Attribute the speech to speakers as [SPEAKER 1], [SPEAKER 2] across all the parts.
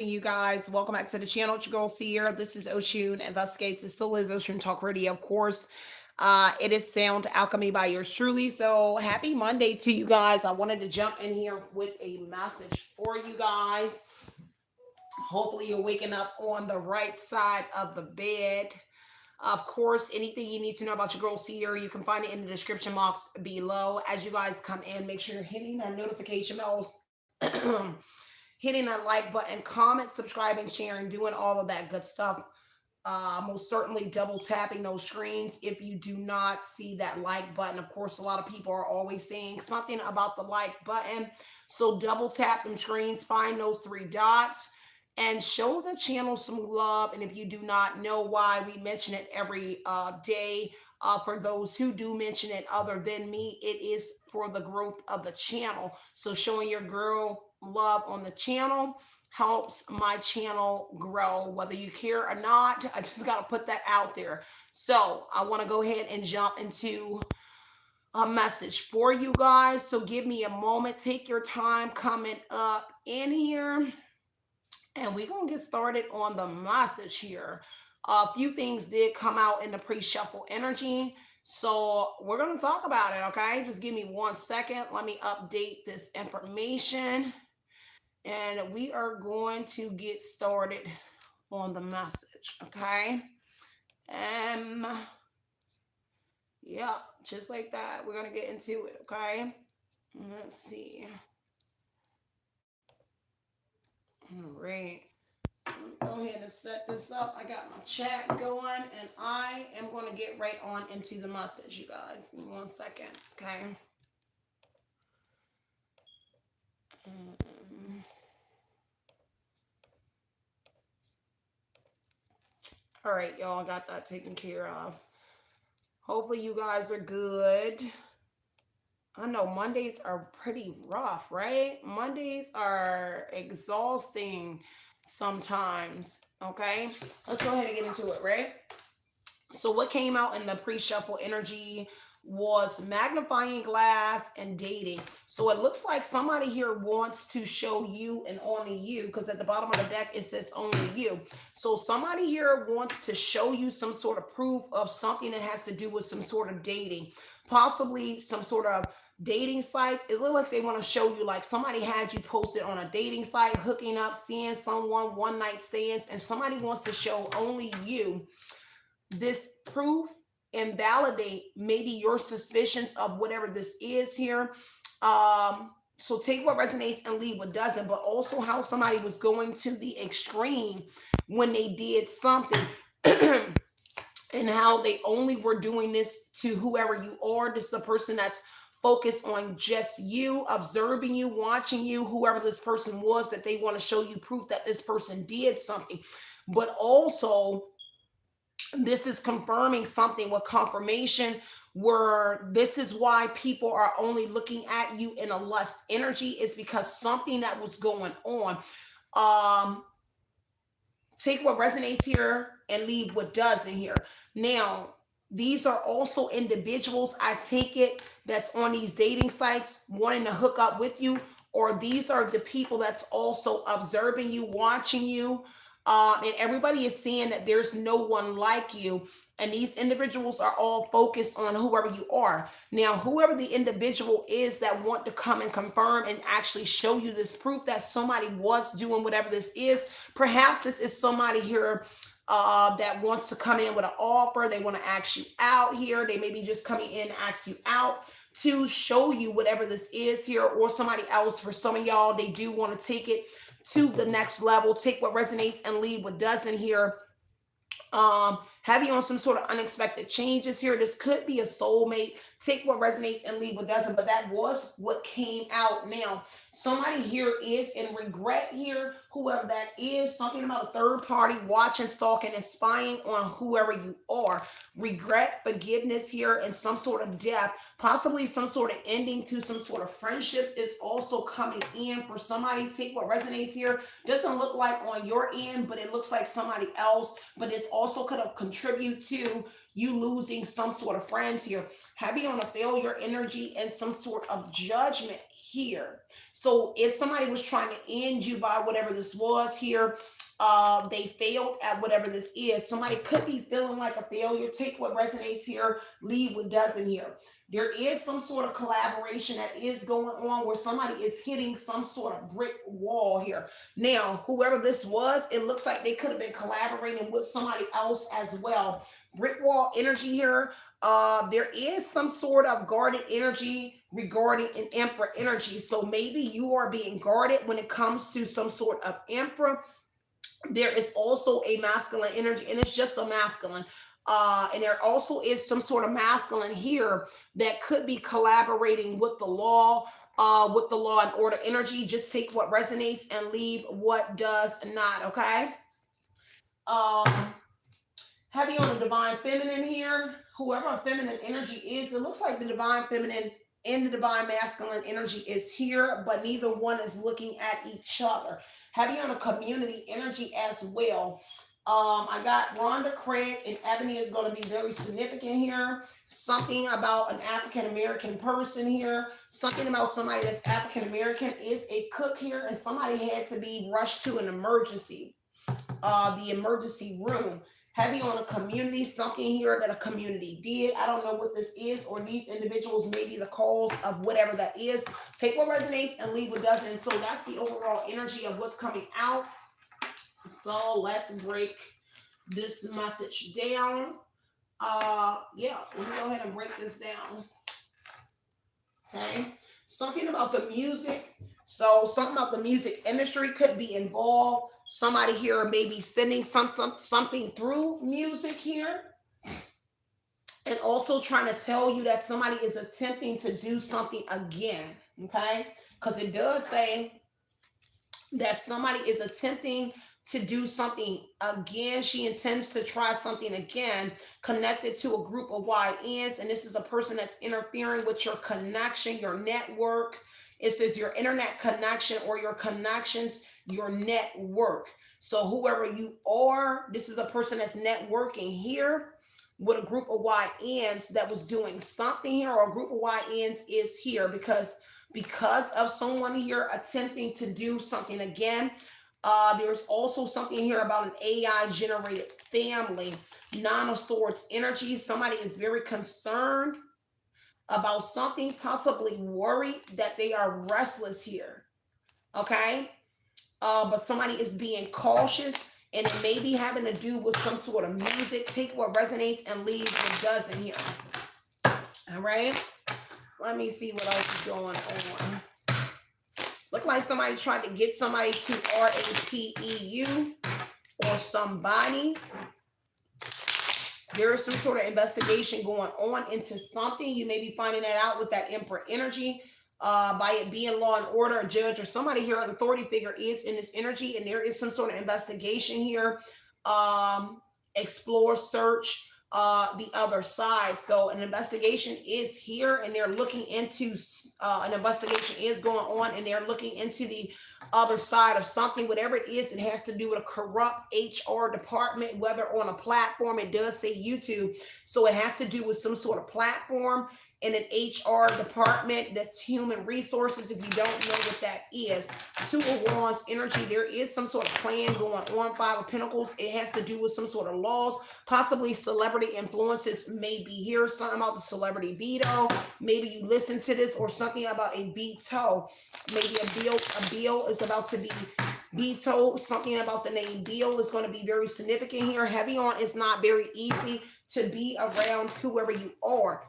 [SPEAKER 1] You guys, welcome back to the channel. It's your girl Sierra. This is Oshun Investigates. It still is Oshun Talk Radio, of course. It is Sound Alchemy by yours truly. So happy Monday to you guys. I wanted to jump in here with a message for you guys. Hopefully, you're waking up on the right side of the bed. Of course, anything you need to know about your girl Sierra, you can find it in the description box below. As you guys come in, make sure you're hitting that notification bells. Hitting that like button, comment, subscribing, sharing, doing all of that good stuff. Most certainly double tapping those screens if you do not see that like button. Of course, a lot of people are always saying something about the like button. So double tap them screens, find those three dots, and show the channel some love. And if you do not know why we mention it every day, for those who do mention it other than me, it is for the growth of the channel. So showing your girl love on the channel helps my channel grow, whether you care or not. I just got to put that out there. So I want to go ahead and jump into a message for you guys. So give me a moment, take your time coming up in here, and we're going to get started on the message here. A few things did come out in the pre-shuffle energy. So we're going to talk about it, okay? Just give me 1 second. Let me update this information. And we are going to get started on the message, okay? Um, yeah, just like that. We're going to get into it, okay? Let's see. All right. Go ahead and set this up. I got my chat going, and I am going to get right on into the message, you guys. In 1 second, okay? All right, y'all, got that taken care of. Hopefully you guys are good. I know Mondays are pretty rough, right? Mondays are exhausting sometimes, okay? Let's go ahead and get into it, right? So what came out in the pre-shuffle energy was magnifying glass and dating. So it looks like somebody here wants to show you and only you, because at the bottom of the deck it says only you. So somebody here wants to show you some sort of proof of something that has to do with some sort of dating, possibly some sort of dating sites. It looks like they want to show you, like somebody had you posted on a dating site, hooking up, seeing someone, one night stands, and somebody wants to show only you this proof and validate maybe your suspicions of whatever this is here. So take what resonates and leave what doesn't, but also how somebody was going to the extreme when they did something. And how they only were doing this to whoever you are. This is a person that's focused on just you, observing you, watching you, whoever this person was, that they want to show you proof that this person did something. But also, this is confirming something with confirmation, where this is why people are only looking at you in a lust energy, is because something that was going on. Um, Take what resonates here and leave what doesn't here. Now, these are also individuals, I take it, that's on these dating sites wanting to hook up with you, or these are the people that's also observing you, watching you, and everybody is saying that there's no one like you. And these individuals are all focused on whoever you are. Now, whoever the individual is that want to come and confirm and actually show you this proof that somebody was doing whatever this is, perhaps this is somebody here that wants to come in with an offer. They want to ask you out here. They may be just coming in, ask you out to show you whatever this is here, or somebody else. For some of y'all, they do want to take it to the next level. Take what resonates and leave what doesn't here. Have you on some sort of unexpected changes here. This could be a soulmate. Take what resonates and leave what doesn't, but that was what came out. Now, somebody here is in regret here, whoever that is. Something about a third party watching, stalking, and spying on whoever you are. Regret, forgiveness here, and some sort of death, possibly some sort of ending to some sort of friendships is also coming in for somebody. Take what resonates here. Doesn't look like on your end, but it looks like somebody else. But it's also could have contribute to you losing some sort of friends here. Heavy on a failure energy and some sort of judgment here. So if somebody was trying to end you by whatever this was here, they failed at whatever this is. Somebody could be feeling like a failure. Take what resonates here, leave what doesn't here. There is some sort of collaboration that is going on where somebody is hitting some sort of brick wall here. Now, whoever this was, it looks like they could have been collaborating with somebody else as well. Brick wall energy here. There is some sort of guarded energy regarding an emperor energy. So maybe you are being guarded when it comes to some sort of emperor. There is also a masculine energy, and it's just a masculine. And there also is some sort of masculine here that could be collaborating with the law and order energy. Just take what resonates and leave what does not. Okay. Um, Heavy on the divine feminine here. Whoever feminine energy is, it looks like the divine feminine and the divine masculine energy is here, but neither one is looking at each other. Heavy on a community energy as well. I got Rhonda, Craig, and Ebony is going to be very significant here. Something about an African American person here. Something about somebody that's African American is a cook here, and somebody had to be rushed to an emergency. The emergency room. Heavy on a community, something here that a community did. I don't know what this is, or these individuals may be the cause of whatever that is. Take what resonates and leave what doesn't. So that's the overall energy of what's coming out. So let's break this message down. Yeah, let me go ahead and break this down. Okay. Something about the music. So something about the music industry could be involved. Somebody here may be sending something through music here. And also trying to tell you that somebody is attempting to do something again. Okay. Because it does say that somebody is attempting to do something again. She intends to try something again, connected to a group of YNs. And this is a person that's interfering with your connection, your network. It says your internet connection or your connections, your network. So whoever you are, this is a person that's networking here with a group of YNs that was doing something here, or a group of YNs is here because of someone here attempting to do something again. There's also something here about an AI generated family. Nine of Swords energy. Somebody is very concerned about something, possibly worried that they are restless here. Okay. But somebody is being cautious, and it may be having to do with some sort of music. Take what resonates and leave what doesn't here. All right. Let me see what else is going on. Look like somebody tried to get somebody to RAPEU or somebody. There is some sort of investigation going on into something. You may be finding that out with that Emperor energy. By it being law and order, a judge or somebody here, an authority figure is in this energy, and there is some sort of investigation here. Explore, search the other side. So an investigation is here, and they're looking into an investigation is going on, and they're looking into the other side of something. Whatever it is, it has to do with a corrupt HR department, whether on a platform. It does say YouTube, so it has to do with some sort of platform in an HR department that's human resources. If you don't know what that is, Two of Wands energy, there is some sort of plan going on. Five of Pentacles, it has to do with some sort of laws, possibly celebrity influences may be here. Something about the celebrity veto. Maybe you listen to this, or something about a veto. Maybe a bill is about to be vetoed. Something about the name bill is going to be very significant here. Heavy on, it's not very easy to be around whoever you are.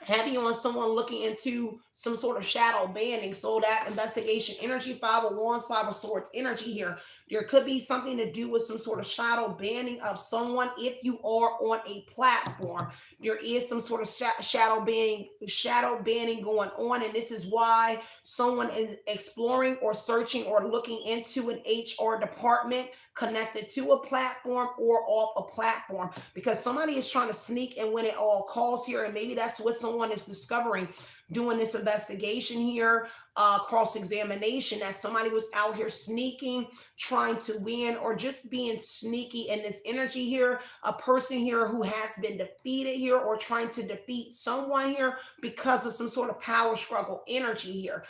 [SPEAKER 1] Heavy on someone looking into some sort of shadow banning. So that investigation energy, Five of Wands, Five of Swords energy here. There could be something to do with some sort of shadow banning of someone. If you are on a platform, there is some sort of shadow banning going on. And this is why someone is exploring or searching or looking into an HR department connected to a platform or off a platform, because somebody is trying to sneak and win at all costs here. And maybe that's what someone is discovering. doing this investigation here, cross-examination, that somebody was out here sneaking, trying to win, or just being sneaky in this energy here. A person here who has been defeated here, or trying to defeat someone here because of some sort of power struggle energy here.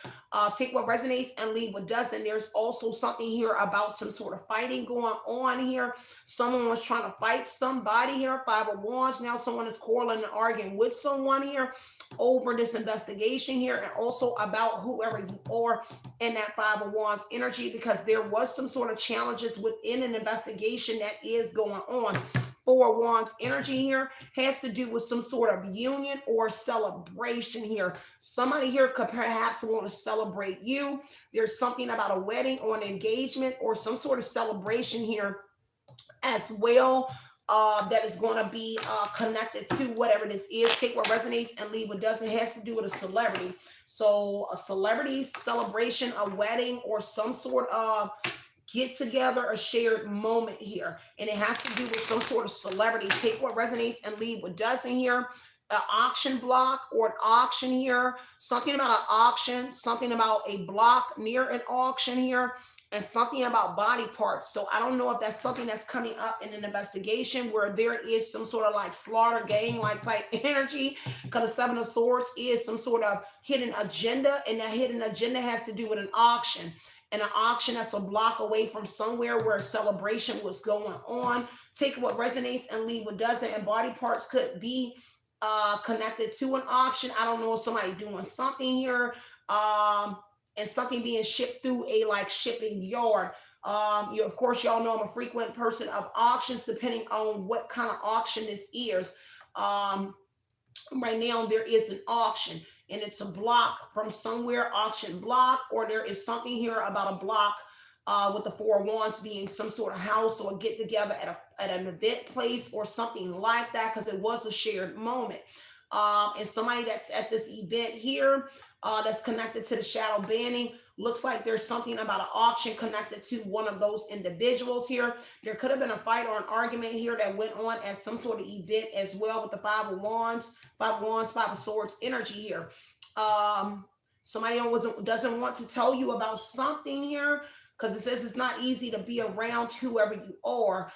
[SPEAKER 1] Take what resonates and leave what doesn't. There's also something here about some sort of fighting going on here. Someone was trying to fight somebody here, Five of Wands. Now someone is quarreling and arguing with someone here over this investigation here, and also about whoever you are in that Five of Wands energy, because there was some sort of challenges within an investigation that is going on. Four of Wands energy here has to do with some sort of union or celebration here. Somebody here could perhaps want to celebrate you. There's something about a wedding or an engagement or some sort of celebration here as well, that is going to be connected to whatever this is. Take what resonates and leave what doesn't. It has to do with a celebrity. So a celebrity celebration, a wedding, or some sort of get together, a shared moment here. And it has to do with some sort of celebrity. Take what resonates and leave what doesn't here. An auction block or an auction here. Something about an auction, something about a block near an auction here, and something about body parts. So I don't know if that's something that's coming up in an investigation where there is some sort of like slaughter gang like type energy, because the Seven of Swords is some sort of hidden agenda, and that hidden agenda has to do with an auction. And an auction that's a block away from somewhere where a celebration was going on. Take what resonates and leave what doesn't. And body parts could be connected to an auction. I don't know if somebody doing something here. And something being shipped through a like shipping yard. You, of course, y'all know I'm a frequent person of auctions, depending on what kind of auction this is. Right now there is an auction, and it's a block from somewhere, auction block, or there is something here about a block with the Four of Wands being some sort of house or get together at an event place or something like that, because it was a shared moment. And somebody that's at this event here, that's connected to the shadow banning, looks like there's something about an auction connected to one of those individuals here. There could have been a fight or an argument here that went on at some sort of event as well with the Five of Wands, Five of Swords energy here. Somebody doesn't want to tell you about something here, because it says it's not easy to be around whoever you are,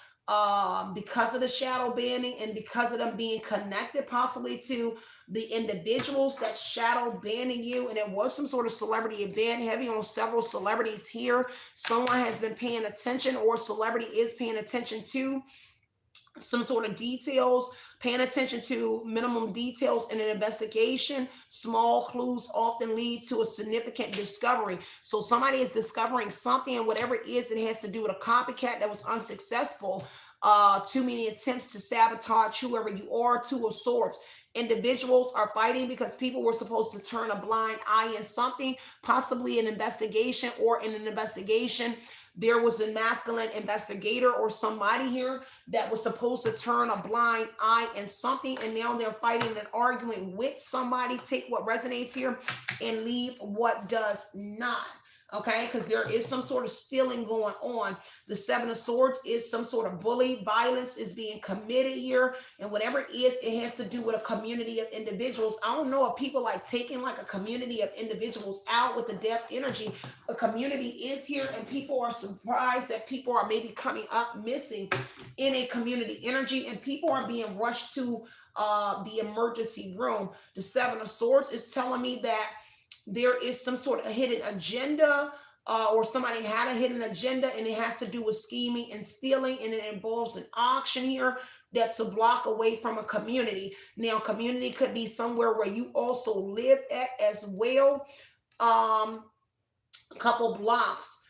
[SPEAKER 1] because of the shadow banning and because of them being connected possibly to the individuals that shadow banning you. And it was some sort of celebrity event, heavy on several celebrities here. Someone has been paying attention, or celebrity is paying attention to some sort of details, paying attention to minimum details in an investigation. Small clues often lead to a significant discovery. So somebody is discovering something, and whatever it is, it has to do with a copycat that was unsuccessful. Too many attempts to sabotage whoever you are. Two of Swords. Individuals are fighting because people were supposed to turn a blind eye in something, possibly an investigation, or in an investigation there was a masculine investigator or somebody here that was supposed to turn a blind eye in something, and now they're fighting and arguing with somebody. Take what resonates here and leave what does not. Okay, because there is some sort of stealing going on. The Seven of Swords is some sort of bully. Violence is being committed here. And whatever it is, it has to do with a community of individuals. I don't know if people like taking like a community of individuals out with the death energy. A community is here, and people are surprised that people are maybe coming up missing in a community energy, and people are being rushed to the emergency room. The Seven of Swords is telling me that there is some sort of hidden agenda, or somebody had a hidden agenda, and it has to do with scheming and stealing, and it involves an auction here that's a block away from a community. Now, community could be somewhere where you also live at as well. A couple blocks.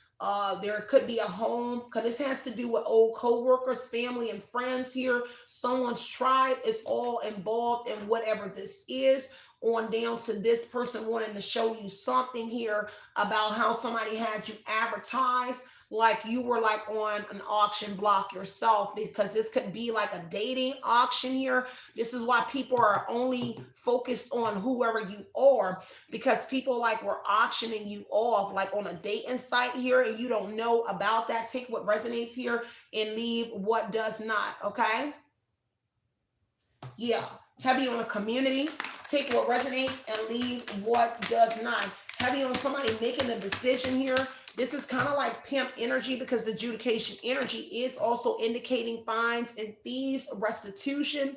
[SPEAKER 1] There could be a home, because this has to do with old co-workers, family, and friends here. Someone's tribe is all involved in whatever this is, on down to this person wanting to show you something here about how somebody had you advertised like you were like on an auction block yourself, because this could be like a dating auction here. This is why people are only focused on whoever you are, because people like were auctioning you off like on a dating site here, and you don't know about that. Take what resonates here and leave what does not. Okay, yeah, heavy on a community. Take what resonates and leave what does not. Heavy on somebody making a decision here. This is kind of like pimp energy because the adjudication energy is also indicating fines and fees, restitution.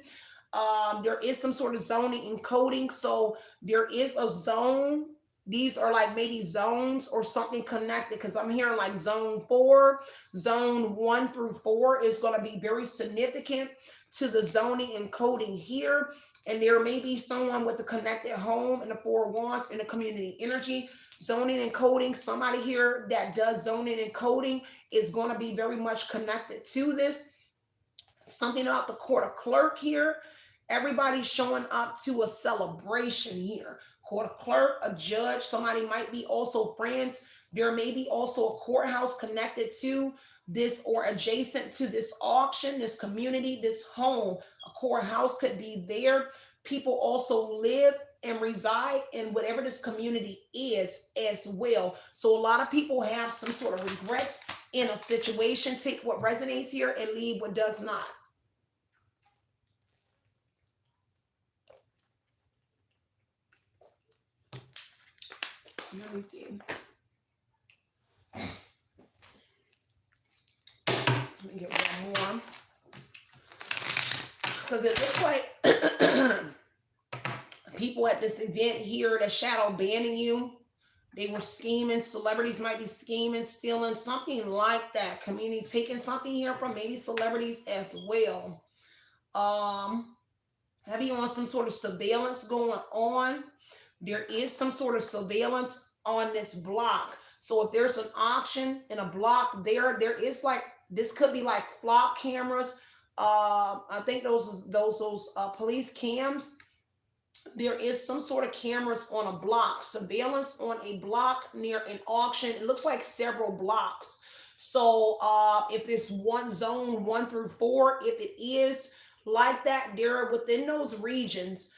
[SPEAKER 1] There is some sort of zoning and coding. So there is a zone. These are like maybe zones or something connected because I'm hearing like zone 4, zone 1 through 4 is going to be very significant to the zoning and coding here. And there may be someone with a connected home and the 4 wands in the community energy. Zoning and coding, somebody here that does zoning and coding is going to be very much connected to this. Something about the court of clerk here. Everybody's showing up to a celebration here. Court of clerk, a judge, somebody might be also friends. There may be also a courthouse connected to this or adjacent to this auction, this community, this home. A courthouse could be there. People also live and reside in whatever this community is as well. So a lot of people have some sort of regrets in a situation. Take what resonates here and leave what does not. Let me see. Let me get one more. Because it looks like people at this event here that shadow banning you. They were scheming. Celebrities might be scheming, stealing, something like that. Community taking something here from maybe celebrities as well. Heavy on some sort of surveillance going on. There is some sort of surveillance on this block. So if there's an auction in a block there is like, this could be like flock cameras. I think those police cams. There is some sort of cameras on a block, surveillance on a block near an auction. It looks like several blocks. So if it's one zone 1 through 4, if it is like that, there within those regions,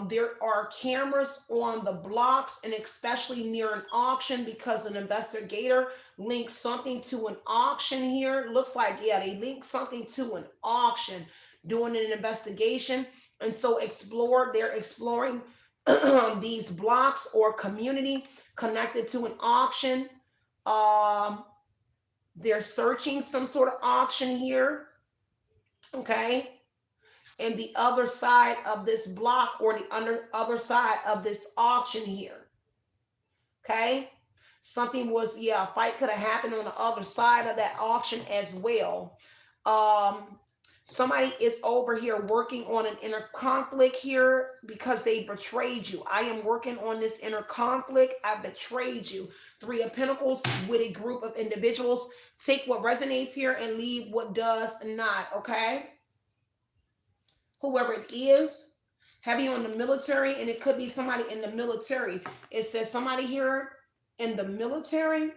[SPEAKER 1] there are cameras on the blocks and especially near an auction because an investigator links something to an auction here. It looks like, yeah, they link something to an auction doing an investigation. And so they're exploring these blocks or community connected to an auction. They're searching some sort of auction here. Okay. And the other side of this block or the other side of this auction here. Okay. Something was, yeah, a fight could have happened on the other side of that auction as well. Somebody is over here working on an inner conflict here because they betrayed you. I am working on this inner conflict. I betrayed you. 3 of Pentacles with a group of individuals. Take what resonates here and leave what does not. Okay. Whoever it is, heavy on the military, and it could be somebody in the military. It says somebody here in the military.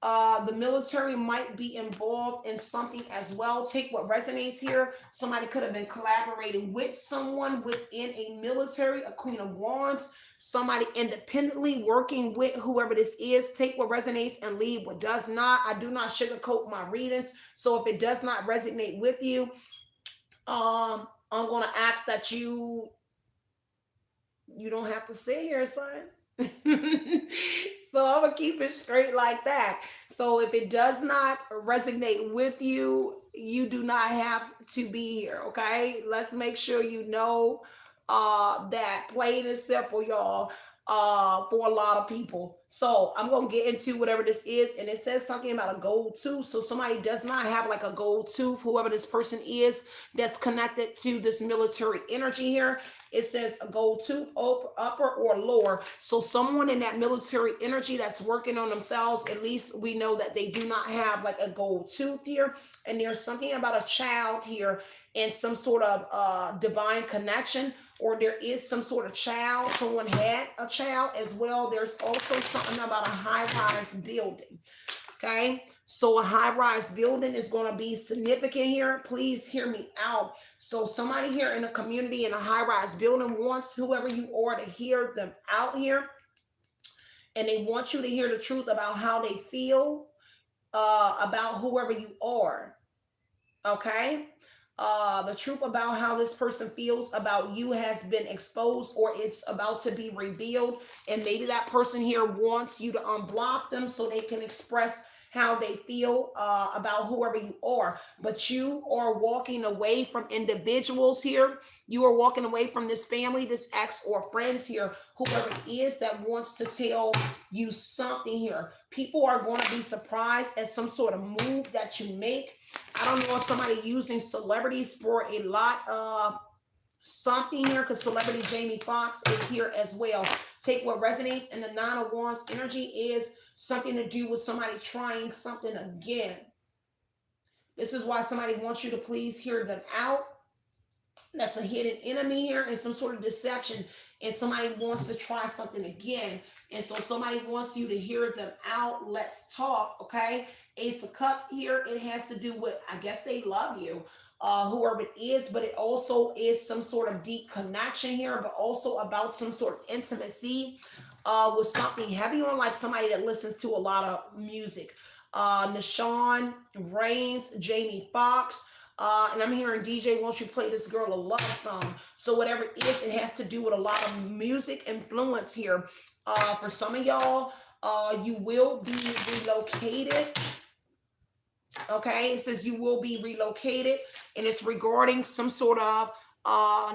[SPEAKER 1] The military might be involved in something as well. Take what resonates here. Somebody could have been collaborating with someone within a military, a Queen of Wands. Somebody independently working with whoever this is. Take what resonates and leave what does not. I do not sugarcoat my readings. So if it does not resonate with you, I'm going to ask that you don't have to sit here, son. So I'm going to keep it straight like that. So if it does not resonate with you, you do not have to be here, okay? Let's make sure you know that plain and simple, y'all, for a lot of people. So I'm going to get into whatever this is. And it says something about a gold tooth. So somebody does not have like a gold tooth, whoever this person is that's connected to this military energy here. It says a gold tooth, upper or lower. So someone in that military energy that's working on themselves, at least we know that they do not have like a gold tooth here. And there's something about a child here and some sort of divine connection, or there is some sort of child. Someone had a child as well. There's also something about a high-rise building. Okay, so a high-rise building is going to be significant here. Please hear me out. So somebody here in a community in a high-rise building wants whoever you are to hear them out here, and they want you to hear the truth about how they feel about whoever you are. Okay. The truth about how this person feels about you has been exposed, or it's about to be revealed. And maybe that person here wants you to unblock them so they can express how they feel about whoever you are. But you are walking away from individuals here. You are walking away from this family, this ex or friends here, whoever it is that wants to tell you something here. People are going to be surprised at some sort of move that you make. I don't know if somebody using celebrities for a lot of something here, because celebrity Jamie Foxx is here as well. Take what resonates. And the Nine of Wands energy is something to do with somebody trying something again. This is why somebody wants you to please hear them out. That's a hidden enemy here and some sort of deception. And somebody wants to try something again. And so somebody wants you to hear them out. Let's talk, okay? Ace of Cups here. It has to do with, I guess they love you, whoever it is. But it also is some sort of deep connection here, but also about some sort of intimacy with something heavy on, like somebody that listens to a lot of music. Nashawn Reigns, Jamie Foxx. And I'm hearing DJ, won't you play this girl a love song? So whatever it is, it has to do with a lot of music influence here. For some of y'all, you will be relocated. Okay, it says you will be relocated, and it's regarding some sort of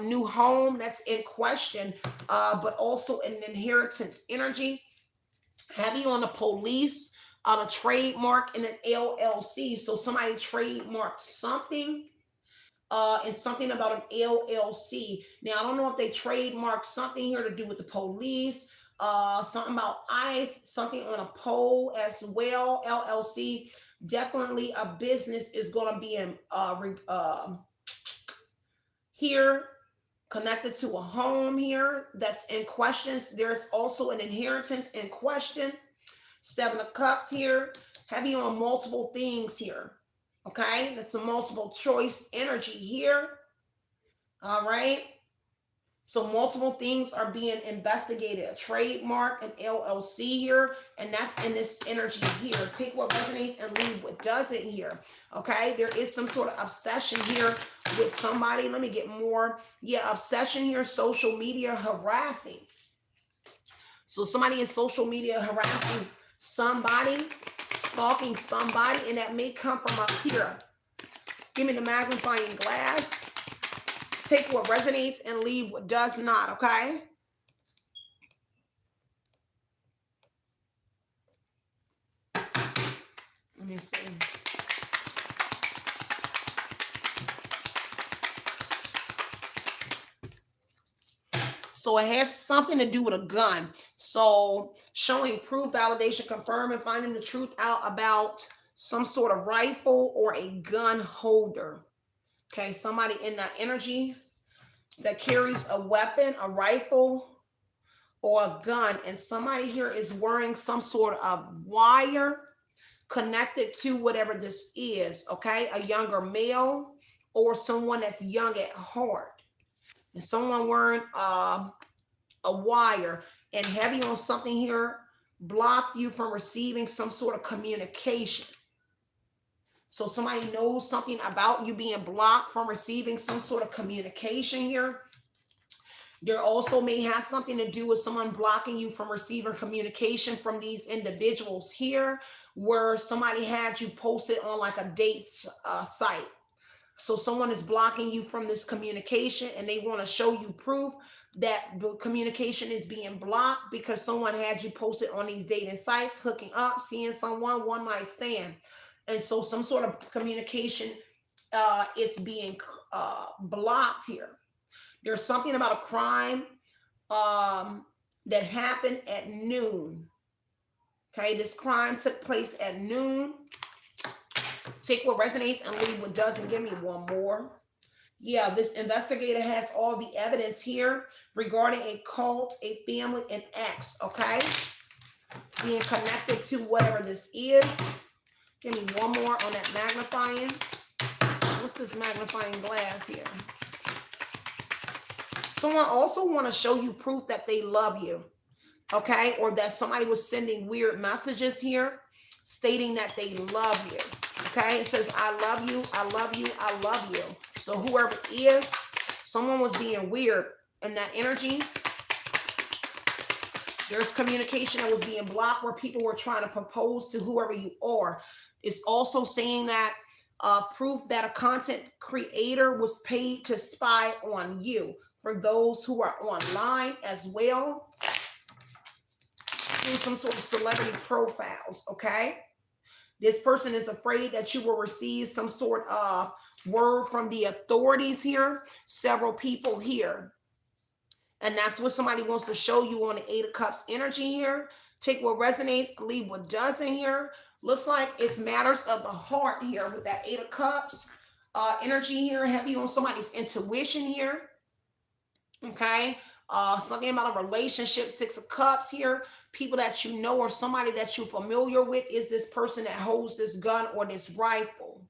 [SPEAKER 1] new home that's in question, but also an inheritance energy. Have you on the police, on a trademark, and an LLC? So somebody trademarked something, and something about an LLC. Now, I don't know if they trademarked something here to do with the police, something about ICE, something on a pole as well, LLC. Definitely a business is going to be in here, connected to a home here that's in questions. There's also an inheritance in question. Seven of Cups here. Have you on multiple things here? Okay, that's a multiple choice energy here. All right. So multiple things are being investigated. A trademark, an LLC here, and that's in this energy here. Take what resonates and leave what doesn't here. Okay, there is some sort of obsession here with somebody. Let me get more. Yeah, obsession here, social media harassing. So somebody in social media harassing somebody, stalking somebody, and that may come from up here. Give me the magnifying glass. Take what resonates and leave what does not, okay? Let me see. So it has something to do with a gun. So showing proof, validation, confirm, and finding the truth out about some sort of rifle or a gun holder. Okay, somebody in that energy that carries a weapon, a rifle, or a gun. And somebody here is wearing some sort of wire connected to whatever this is, okay? A younger male or someone that's young at heart. And someone wearing a wire and heavy on something here blocked you from receiving some sort of communication. So somebody knows something about you being blocked from receiving some sort of communication here. There also may have something to do with someone blocking you from receiving communication from these individuals here, where somebody had you posted on like a date site. So someone is blocking you from this communication, and they want to show you proof that the communication is being blocked because someone had you posted on these dating sites, hooking up, seeing someone, one night stand. And so some sort of communication, it's being blocked here. There's something about a crime that happened at noon. Okay, this crime took place at noon. Take what resonates and leave what doesn't. Give me one more. Yeah, this investigator has all the evidence here regarding a cult, a family, an ex, okay? Being connected to whatever this is. Give me one more on that magnifying. What's this magnifying glass here? Someone also want to show you proof that they love you, okay? Or that somebody was sending weird messages here stating that they love you, okay? It says, I love you, I love you, I love you. So whoever it is, someone was being weird in that energy. There's communication that was being blocked where people were trying to propose to whoever you are. It's also saying that proof that a content creator was paid to spy on you. For those who are online as well, do some sort of celebrity profiles, okay? This person is afraid that you will receive some sort of word from the authorities here. Several people here. And that's what somebody wants to show you on the Eight of Cups energy here. Take what resonates, leave what doesn't here. Looks like it's matters of the heart here with that Eight of Cups energy here. Heavy on somebody's intuition here. Okay. Something about a relationship. Six of Cups here. People that you know or somebody that you're familiar with is this person that holds this gun or this rifle.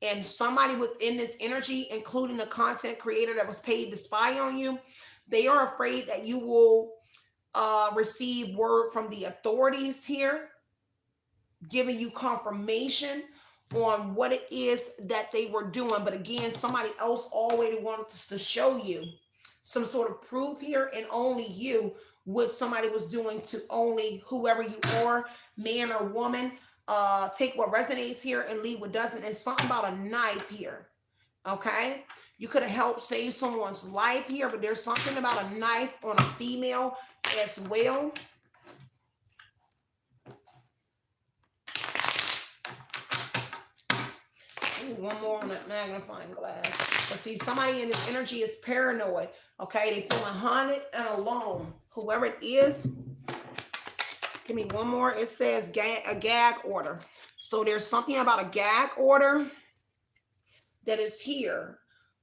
[SPEAKER 1] And somebody within this energy, including a content creator that was paid to spy on you, they are afraid that you will receive word from the authorities here, giving you confirmation on what it is that they were doing. But again, somebody else already wanted to show you some sort of proof here, and only you, what somebody was doing to only whoever you are, man or woman. Take what resonates here and leave what doesn't. And something about a knife here. Okay, you could have helped save someone's life here, but there's something about a knife on a female as well. Ooh, one more on that magnifying glass. But see, somebody in this energy is paranoid. Okay, they feeling haunted and alone. Whoever it is, give me one more. It says a gag order. So there's something about a gag order that is here,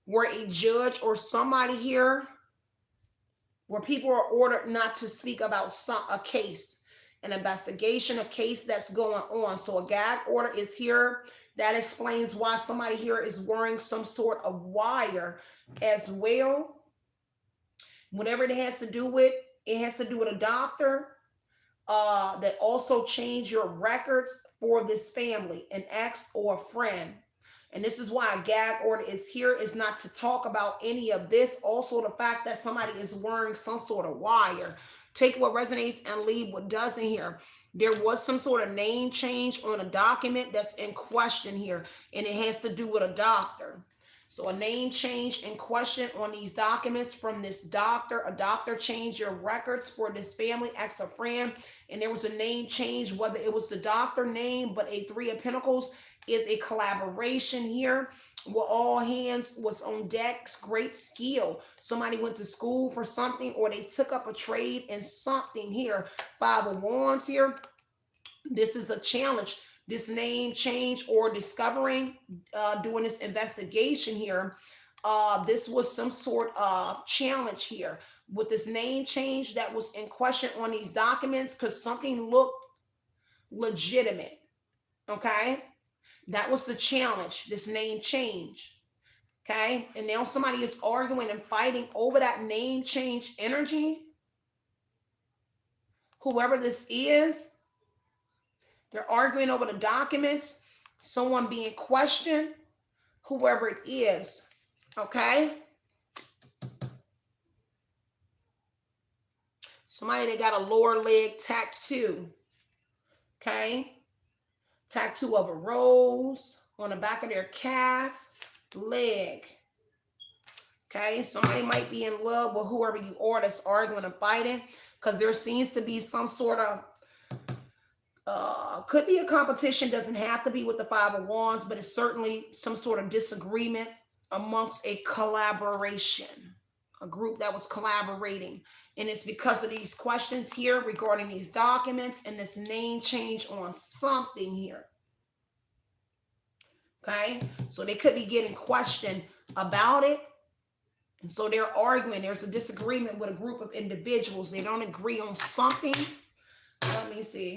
[SPEAKER 1] where a judge or somebody here, where people are ordered not to speak about a case, an investigation, a case that's going on. So a gag order is here. That explains why somebody here is wearing some sort of wire as well. Whatever it has to do with, it has to do with a doctor that also changed your records for this family, an ex or a friend. And this is why a gag order is here, is not to talk about any of this. Also, the fact that somebody is wearing some sort of wire. Take what resonates and leave what doesn't here. There was some sort of name change on a document that's in question here, and it has to do with a doctor. So a name change in question on these documents from this doctor. A doctor changed your records for this family, ex or friend, and there was a name change, whether it was the doctor name, but a Three of Pentacles is a collaboration here where all hands was on deck. Great skill. Somebody went to school for something, or they took up a trade in something here. Five of Wands here. This is a challenge. This name change or discovering, doing this investigation here. This was some sort of challenge here with this name change that was in question on these documents, because something looked legitimate. Okay. That was the challenge, this name change. Okay. And now somebody is arguing and fighting over that name change energy. Whoever this is, they're arguing over the documents, someone being questioned, whoever it is. Okay. Somebody that got a lower leg tattoo. Okay. Tattoo of a rose on the back of their calf, leg. Okay, somebody might be in love with whoever you are that's arguing and fighting, because there seems to be some sort of, could be a competition, doesn't have to be with the Five of Wands, but it's certainly some sort of disagreement amongst a collaboration, a group that was collaborating. And it's because of these questions here regarding these documents and this name change on something here. Okay, so they could be getting questioned about it. And so they're arguing. There's a disagreement with a group of individuals. They don't agree on something. Let me see.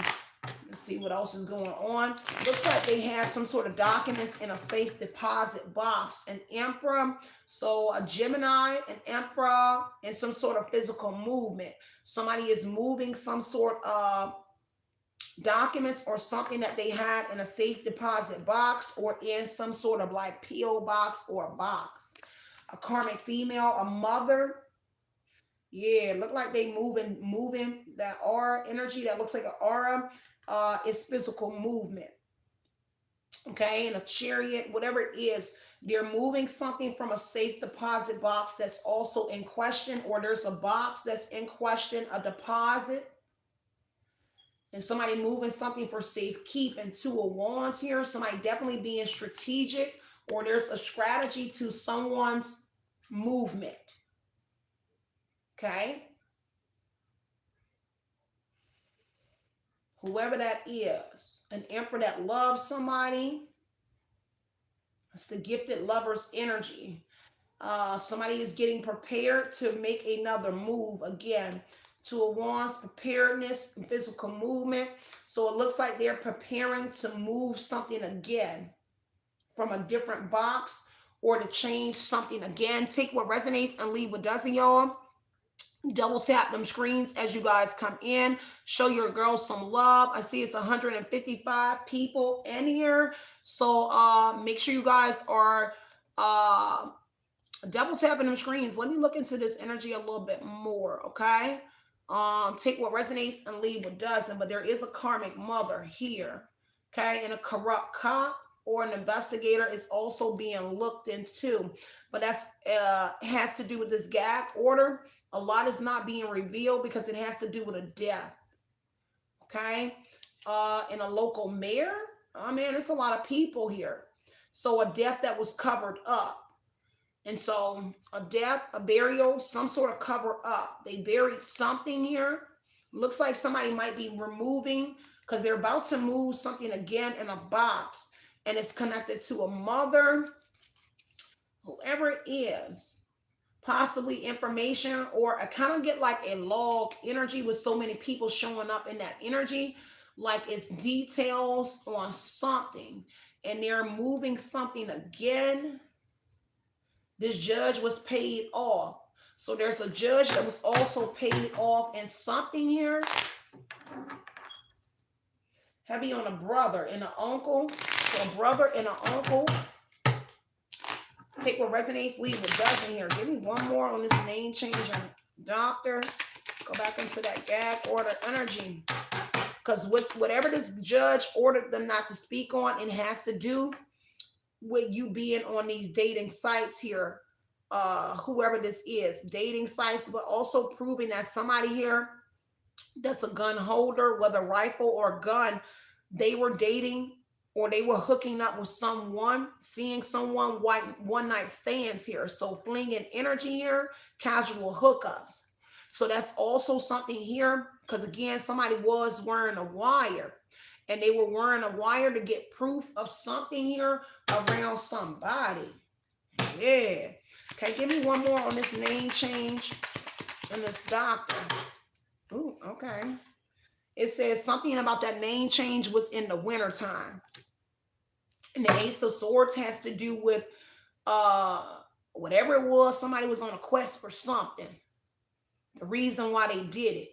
[SPEAKER 1] Let's see what else is going on. Looks like they had some sort of documents in a safe deposit box. An Emperor, so a Gemini, an Emperor, and some sort of physical movement. Somebody is moving some sort of documents or something that they had in a safe deposit box or in some sort of like P.O. box or a box. A karmic female, a mother. Yeah, look like they moving that aura energy that looks like an aura. Is physical movement. Okay, in a chariot, whatever it is, they're moving something from a safe deposit box that's also in question, or there's a box that's in question, a deposit, and somebody moving something for safekeep. And two of wands here, somebody definitely being strategic, or there's a strategy to someone's movement. Okay, whoever that is, an emperor that loves somebody. It's the gifted lover's energy. Somebody is getting prepared to make another move again. Two of wands, preparedness and physical movement. So it looks like they're preparing to move something again from a different box, or to change something again. Take what resonates and leave what doesn't, y'all. Double tap them screens as you guys come in. Show your girls some love. I see it's 155 people in here. So make sure you guys are double tapping them screens. Let me look into this energy a little bit more, okay? Take what resonates and leave what doesn't. But there is a karmic mother here, okay? And a corrupt cop or an investigator is also being looked into. But that's has to do with this gag order. A lot is not being revealed because it has to do with a death, okay? In a local mayor. Oh man, it's a lot of people here. So a death that was covered up. And so a death, a burial, some sort of cover up. They buried something here. Looks like somebody might be removing, because they're about to move something again in a box. And it's connected to a mother, whoever it is. Possibly information, or I kind of get like a log energy with so many people showing up in that energy. Like it's details on something. And they're moving something again. This judge was paid off. So there's a judge that was also paid off in something here. Heavy on a brother and an uncle. So a brother and an uncle. Take what resonates, leave what doesn't here. Give me one more on this name change on doctor. Go back into that gag order energy. Because whatever this judge ordered them not to speak on, it has to do with you being on these dating sites here. Whoever this is, dating sites, but also proving that somebody here that's a gun holder, whether rifle or gun, they were dating or they were hooking up with someone, seeing someone, one night stands here. So flinging energy here, casual hookups. So that's also something here, because again, somebody was wearing a wire, and they were wearing a wire to get proof of something here around somebody. Yeah. Okay, give me one more on this name change and this doctor. Ooh, okay. It says something about that name change was in the wintertime. And the Ace of Swords has to do with whatever it was, somebody was on a quest for something. The reason why they did it.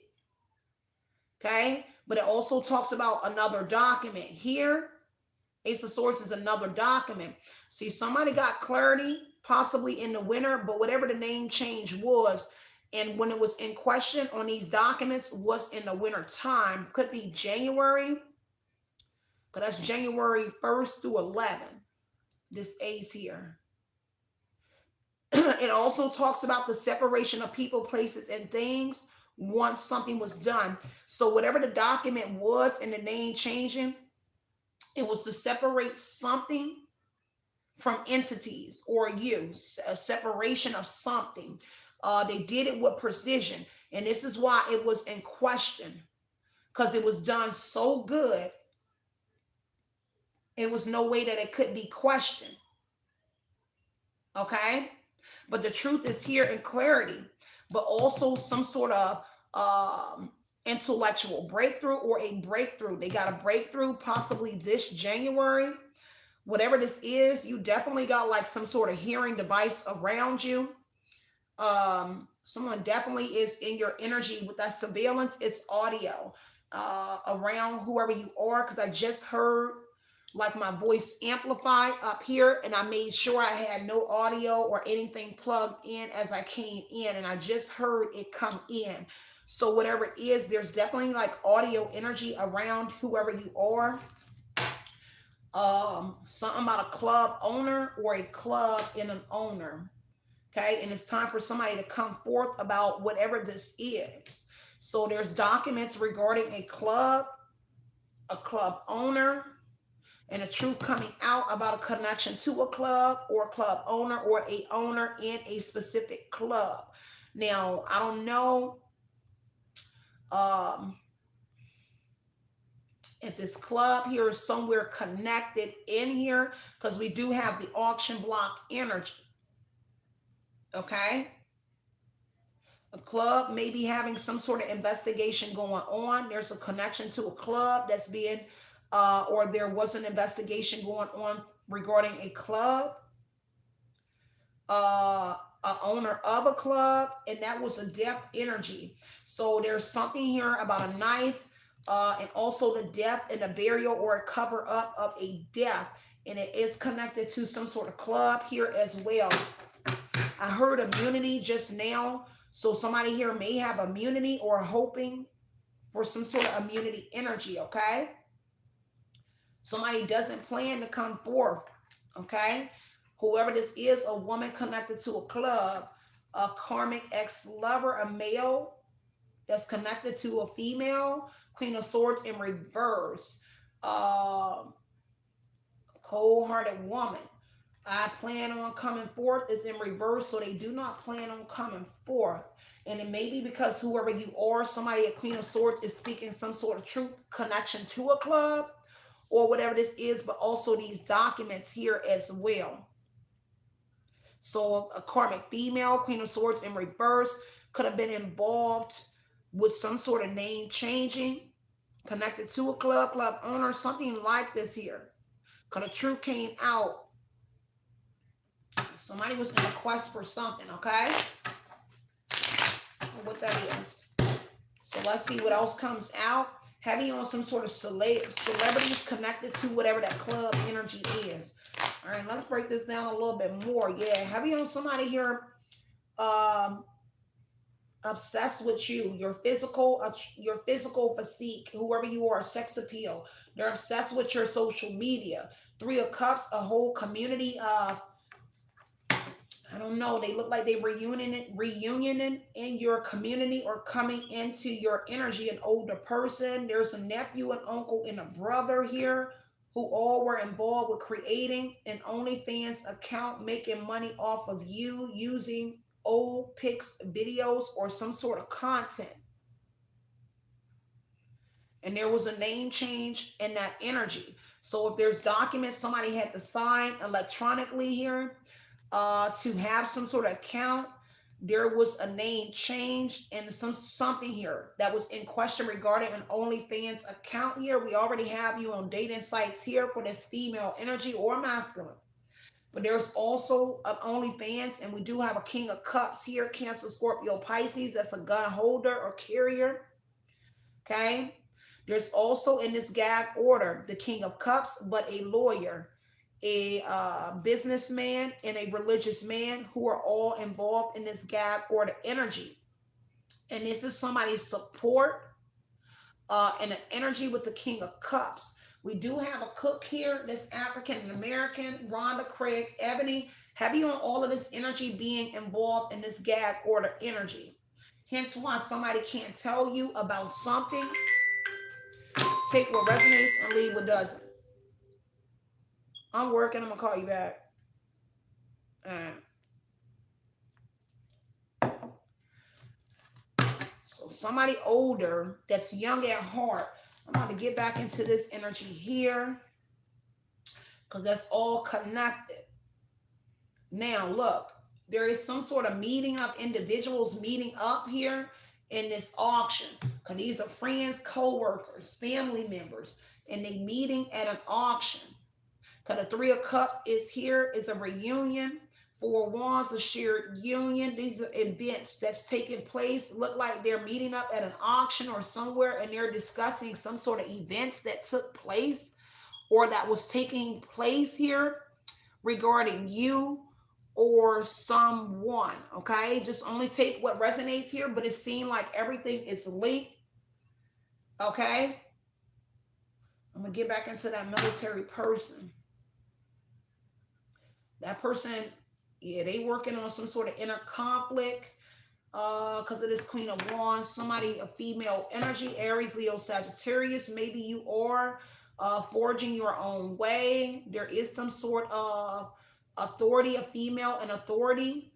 [SPEAKER 1] Okay? But it also talks about another document. Here, Ace of Swords is another document. See, somebody got clarity, possibly in the winter, but whatever the name change was, and when it was in question on these documents, was in the winter time. Could be January, because that's January 1st through 11. This ace here. It also talks about the separation of people, places, and things once something was done. So whatever the document was and the name changing, it was to separate something from entities or you, a separation of something. They did it with precision. And this is why it was in question, because it was done so good. It was no way that it could be questioned. Okay? But the truth is here in clarity, but also some sort of intellectual breakthrough or a breakthrough. They got a breakthrough possibly this January. Whatever this is, you definitely got like some sort of hearing device around you. Someone definitely is in your energy with that surveillance. It's audio. around whoever you are, because I just heard like my voice amplified up here, and I made sure I had no audio or anything plugged in as I came in, and I just heard it come in. So whatever it is, there's definitely like audio energy around whoever you are. Something about a club owner or a club in an owner. Okay, and it's time for somebody to come forth about whatever this is. So there's documents regarding a club owner, and a truth coming out about a connection to a club or a club owner or a owner in a specific club. Now, I don't know if this club here is somewhere connected in here, because we do have the auction block energy. Okay, a club may be having some sort of investigation going on. There's a connection to a club that's being or there was an investigation going on regarding a club, a owner of a club, and that was a death energy. So there's something here about a knife, and also the death and a burial or a cover up of a death, and it is connected to some sort of club here as well. I heard immunity just now, so somebody here may have immunity or hoping for some sort of immunity energy. Okay, somebody doesn't plan to come forth. Okay, whoever this is, a woman connected to a club, a karmic ex-lover, a male that's connected to a female, Queen of Swords in reverse, cold-hearted woman. I plan on coming forth is in reverse, so they do not plan on coming forth. And it may be because whoever you are, somebody at Queen of Swords is speaking some sort of truth connection to a club or whatever this is, but also these documents here as well. So a karmic female, Queen of Swords in reverse, could have been involved with some sort of name changing, connected to a club owner, something like this here. Because the truth came out. Somebody was in a quest for something, okay? What that is. So let's see what else comes out. Heavy on some sort of celebrities connected to whatever that club energy is. All right, let's break this down a little bit more. Yeah, heavy on somebody here obsessed with you, your physical physique, whoever you are, sex appeal. They're obsessed with your social media. 3 of Cups, a whole community of, I don't know, they look like they reunioning in your community or coming into your energy. An older person, there's a nephew, an uncle, and a brother here who all were involved with creating an OnlyFans account, making money off of you using old pics, videos, or some sort of content. And there was a name change in that energy. So if there's documents somebody had to sign electronically here, to have some sort of account, there was a name change and something here that was in question regarding an OnlyFans account here. We already have you on dating sites here for this female energy or masculine. But there's also an OnlyFans, and we do have a King of Cups here, Cancer, Scorpio, Pisces. That's a gun holder or carrier. Okay. There's also in this gag order the King of Cups, but a lawyer, a businessman, and a religious man who are all involved in this gag order energy. And this is somebody's support and an energy with the King of Cups. We do have a cook here, this African American, Rhonda, Craig, Ebony, heavy on all of this energy being involved in this gag order energy. Hence why somebody can't tell you about something. Take what resonates and leave what doesn't. I'm working. I'm going to call you back. All right. So somebody older that's young at heart. I'm about to get back into this energy here because that's all connected. Now, look, there is some sort of meeting up, individuals meeting up here in this auction because these are friends, co-workers, family members, and they meeting at an auction. Because the 3 of Cups is here, is a reunion, Four of Wands, the shared union. These are events that's taking place. Look like they're meeting up at an auction or somewhere, and they're discussing some sort of events that took place or that was taking place here regarding you or someone. Okay, just only take what resonates here, but it seemed like everything is linked. Okay, I'm gonna get back into that military person. That person, yeah, they working on some sort of inner conflict because of this Queen of Wands. Somebody, a female energy, Aries, Leo, Sagittarius. Maybe you are forging your own way. There is some sort of authority, a female and authority.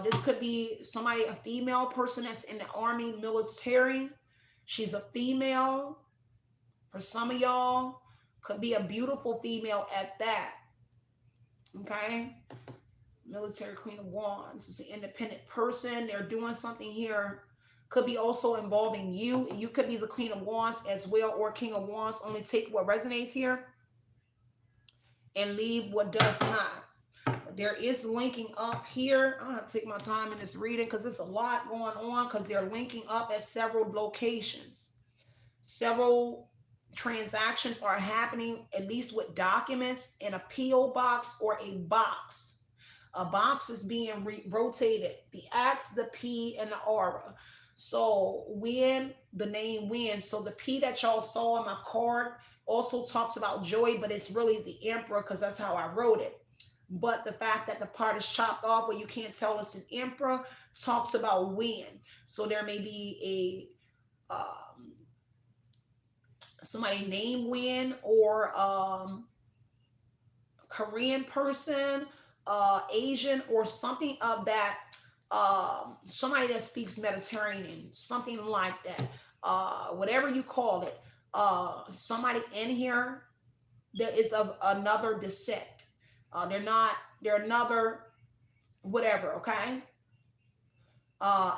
[SPEAKER 1] This could be somebody, a female person that's in the army, military. She's a female. For some of y'all, could be a beautiful female at that. Okay, military, Queen of Wands. It's an independent person. They're doing something here. Could be also involving you. You could be the Queen of Wands as well, or King of Wands. Only take what resonates here and leave what does not. But there is linking up here. I'm going to take my time in this reading because there's a lot going on, because they're linking up at several locations. Several transactions are happening, at least with documents in a P.O. box or a box. A box is being rotated. The X, the P, and the aura. So when the name wins, so the P that y'all saw on my card also talks about joy, but it's really the Emperor because that's how I wrote it. But the fact that the part is chopped off where you can't tell it's an Emperor talks about win. So there may be a somebody named Win, or Korean person, Asian, or something of that. Somebody that speaks Mediterranean, something like that. Whatever you call it. Somebody in here that is of another descent. They're another whatever, okay?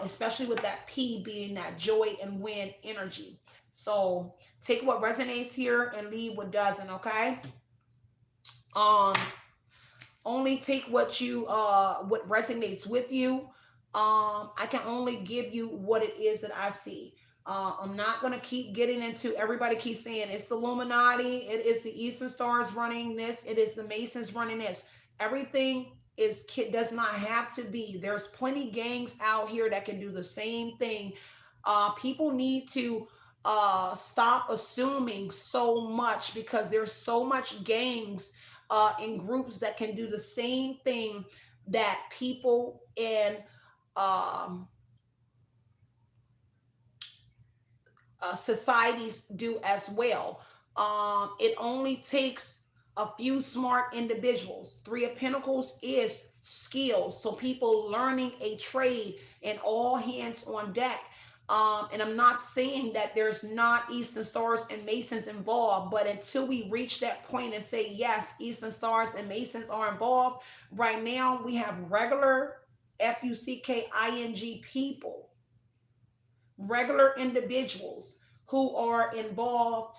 [SPEAKER 1] Especially with that P being that joy and win energy. So take what resonates here and leave what doesn't, okay? Only take what resonates with you. I can only give you what it is that I see. I'm not going to keep getting into, everybody keeps saying it's the Illuminati, it is the Eastern Stars running this, it is the Masons running this. Everything does not have to be. There's plenty gangs out here that can do the same thing. People need to stop assuming so much, because there's so much gangs in groups that can do the same thing that people in societies do as well. It only takes a few smart individuals. Three of Pentacles is skills. So people learning a trade and all hands on deck. And I'm not saying that there's not Eastern Stars and Masons involved, but until we reach that point and say, yes, Eastern Stars and Masons are involved, right now we have regular FUCKING people, regular individuals who are involved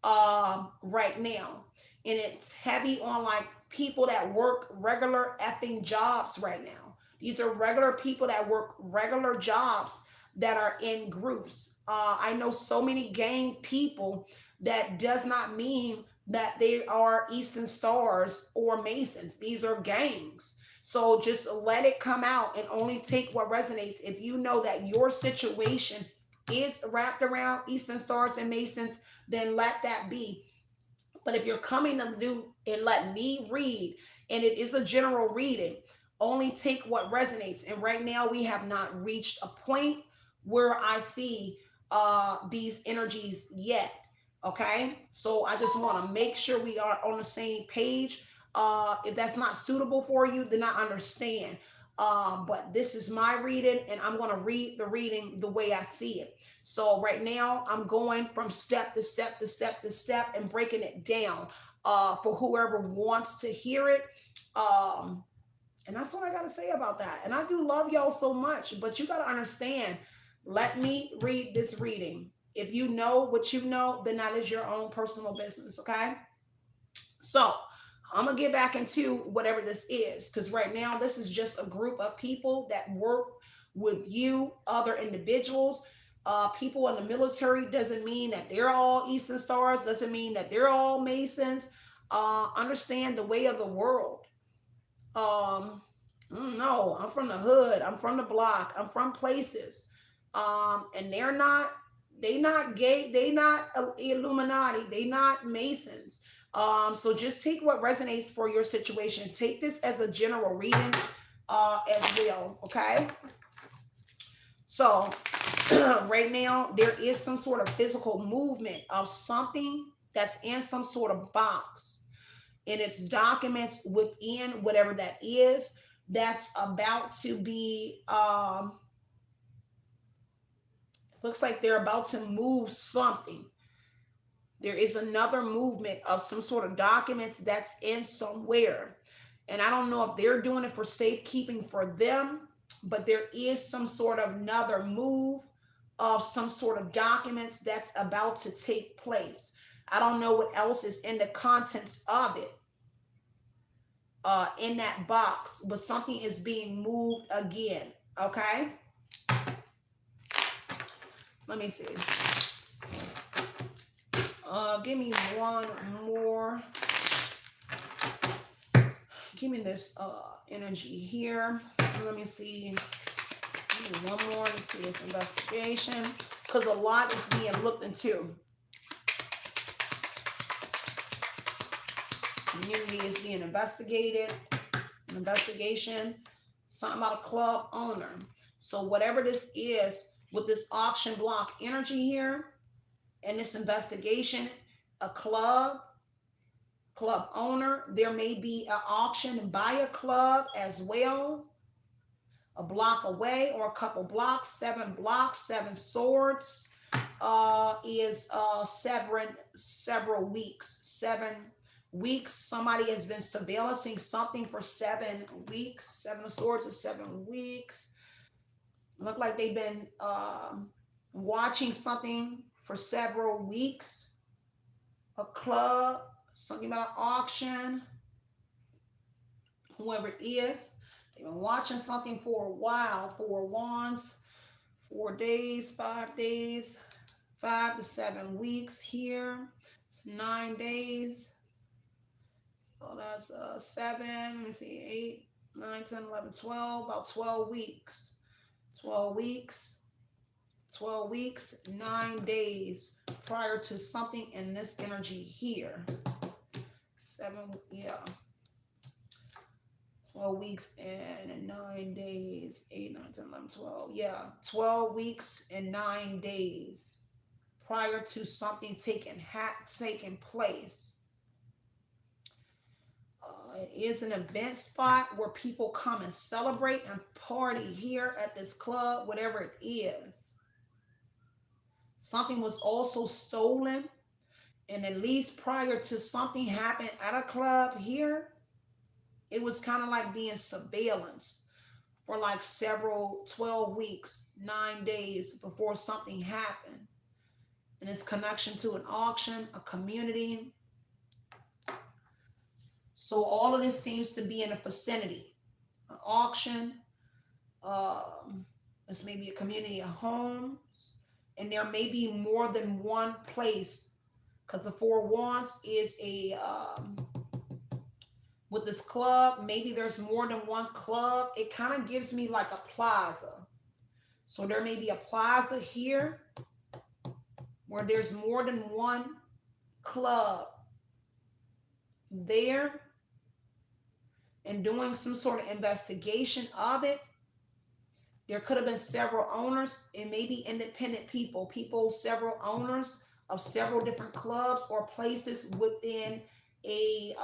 [SPEAKER 1] right now. And it's heavy on like people that work regular effing jobs right now. These are regular people that work regular jobs that are in groups. I know so many gang people that does not mean that they are Eastern Stars or Masons. These are gangs. So just let it come out and only take what resonates. If you know that your situation is wrapped around Eastern Stars and Masons, then let that be. But if you're coming to do and let me read, and it is a general reading, only take what resonates. And right now we have not reached a point where I see these energies yet. Okay, so I just want to make sure we are on the same page. If that's not suitable for you, then I understand. But this is my reading, and I'm going to read the reading the way I see it. So right now I'm going from step to step to step to step and breaking it down for whoever wants to hear it. And that's what I got to say about that. And I do love y'all so much, but you got to understand, let me read this reading. If you know what you know, then that is your own personal business, okay? So I'm gonna get back into whatever this is, because right now this is just a group of people that work with you, other individuals. People in the military doesn't mean that they're all Eastern Stars, doesn't mean that they're all Masons. Understand the way of the world. I don't know. I'm from the hood. I'm from the block. I'm from places. And they not gay, they not Illuminati, they not Masons. So just take what resonates for your situation. Take this as a general reading as well. Okay. So right now there is some sort of physical movement of something that's in some sort of box, and it's documents within whatever that is that's about to be looks like they're about to move something. There is another movement of some sort of documents that's in somewhere, and I don't know if they're doing it for safekeeping for them, but there is some sort of another move of some sort of documents that's about to take place. I don't know what else is in the contents of it, in that box, but something is being moved again. Okay, let me see. Give me one more. Give me this energy here. Let me see. Give me one more. Let's see this investigation, because a lot is being looked into. Community is being investigated. An investigation. Something about a club owner. So whatever this is with this auction block energy here, and this investigation, a club owner, there may be an auction by a club as well, a block away or a couple blocks. 7 blocks, 7 swords is several weeks. 7 weeks. Somebody has been surveillancing something for 7 weeks. 7 of swords is 7 weeks. Look like they've been watching something for several weeks. A club, something about an auction, whoever it is. They've been watching something for a while. 4 wands, 4 days, 5 days, 5 to 7 weeks here. It's 9 days. So that's 7, let me see, 8, 9, 10, 11, 12, about 12 weeks. 12 weeks. 12 weeks, 9 days prior to something in this energy here. 7, yeah. 12 weeks and 9 days. 8, 9, 10, 11, 12. Yeah, 12 weeks and 9 days prior to something taking place. It is an event spot where people come and celebrate and party here at this club, whatever it is. Something was also stolen, and at least prior to something happened at a club here, it was kind of like being surveillance for like 12 weeks, 9 days before something happened. And its connection to an auction, a community. So all of this seems to be in a vicinity. An auction, this may be a community of homes. And there may be more than one place, because the 4 wands is with this club, maybe there's more than one club. It kind of gives me like a plaza. So there may be a plaza here where there's more than one club there, and doing some sort of investigation of it. There could have been several owners, and maybe independent people, several owners of several different clubs or places within a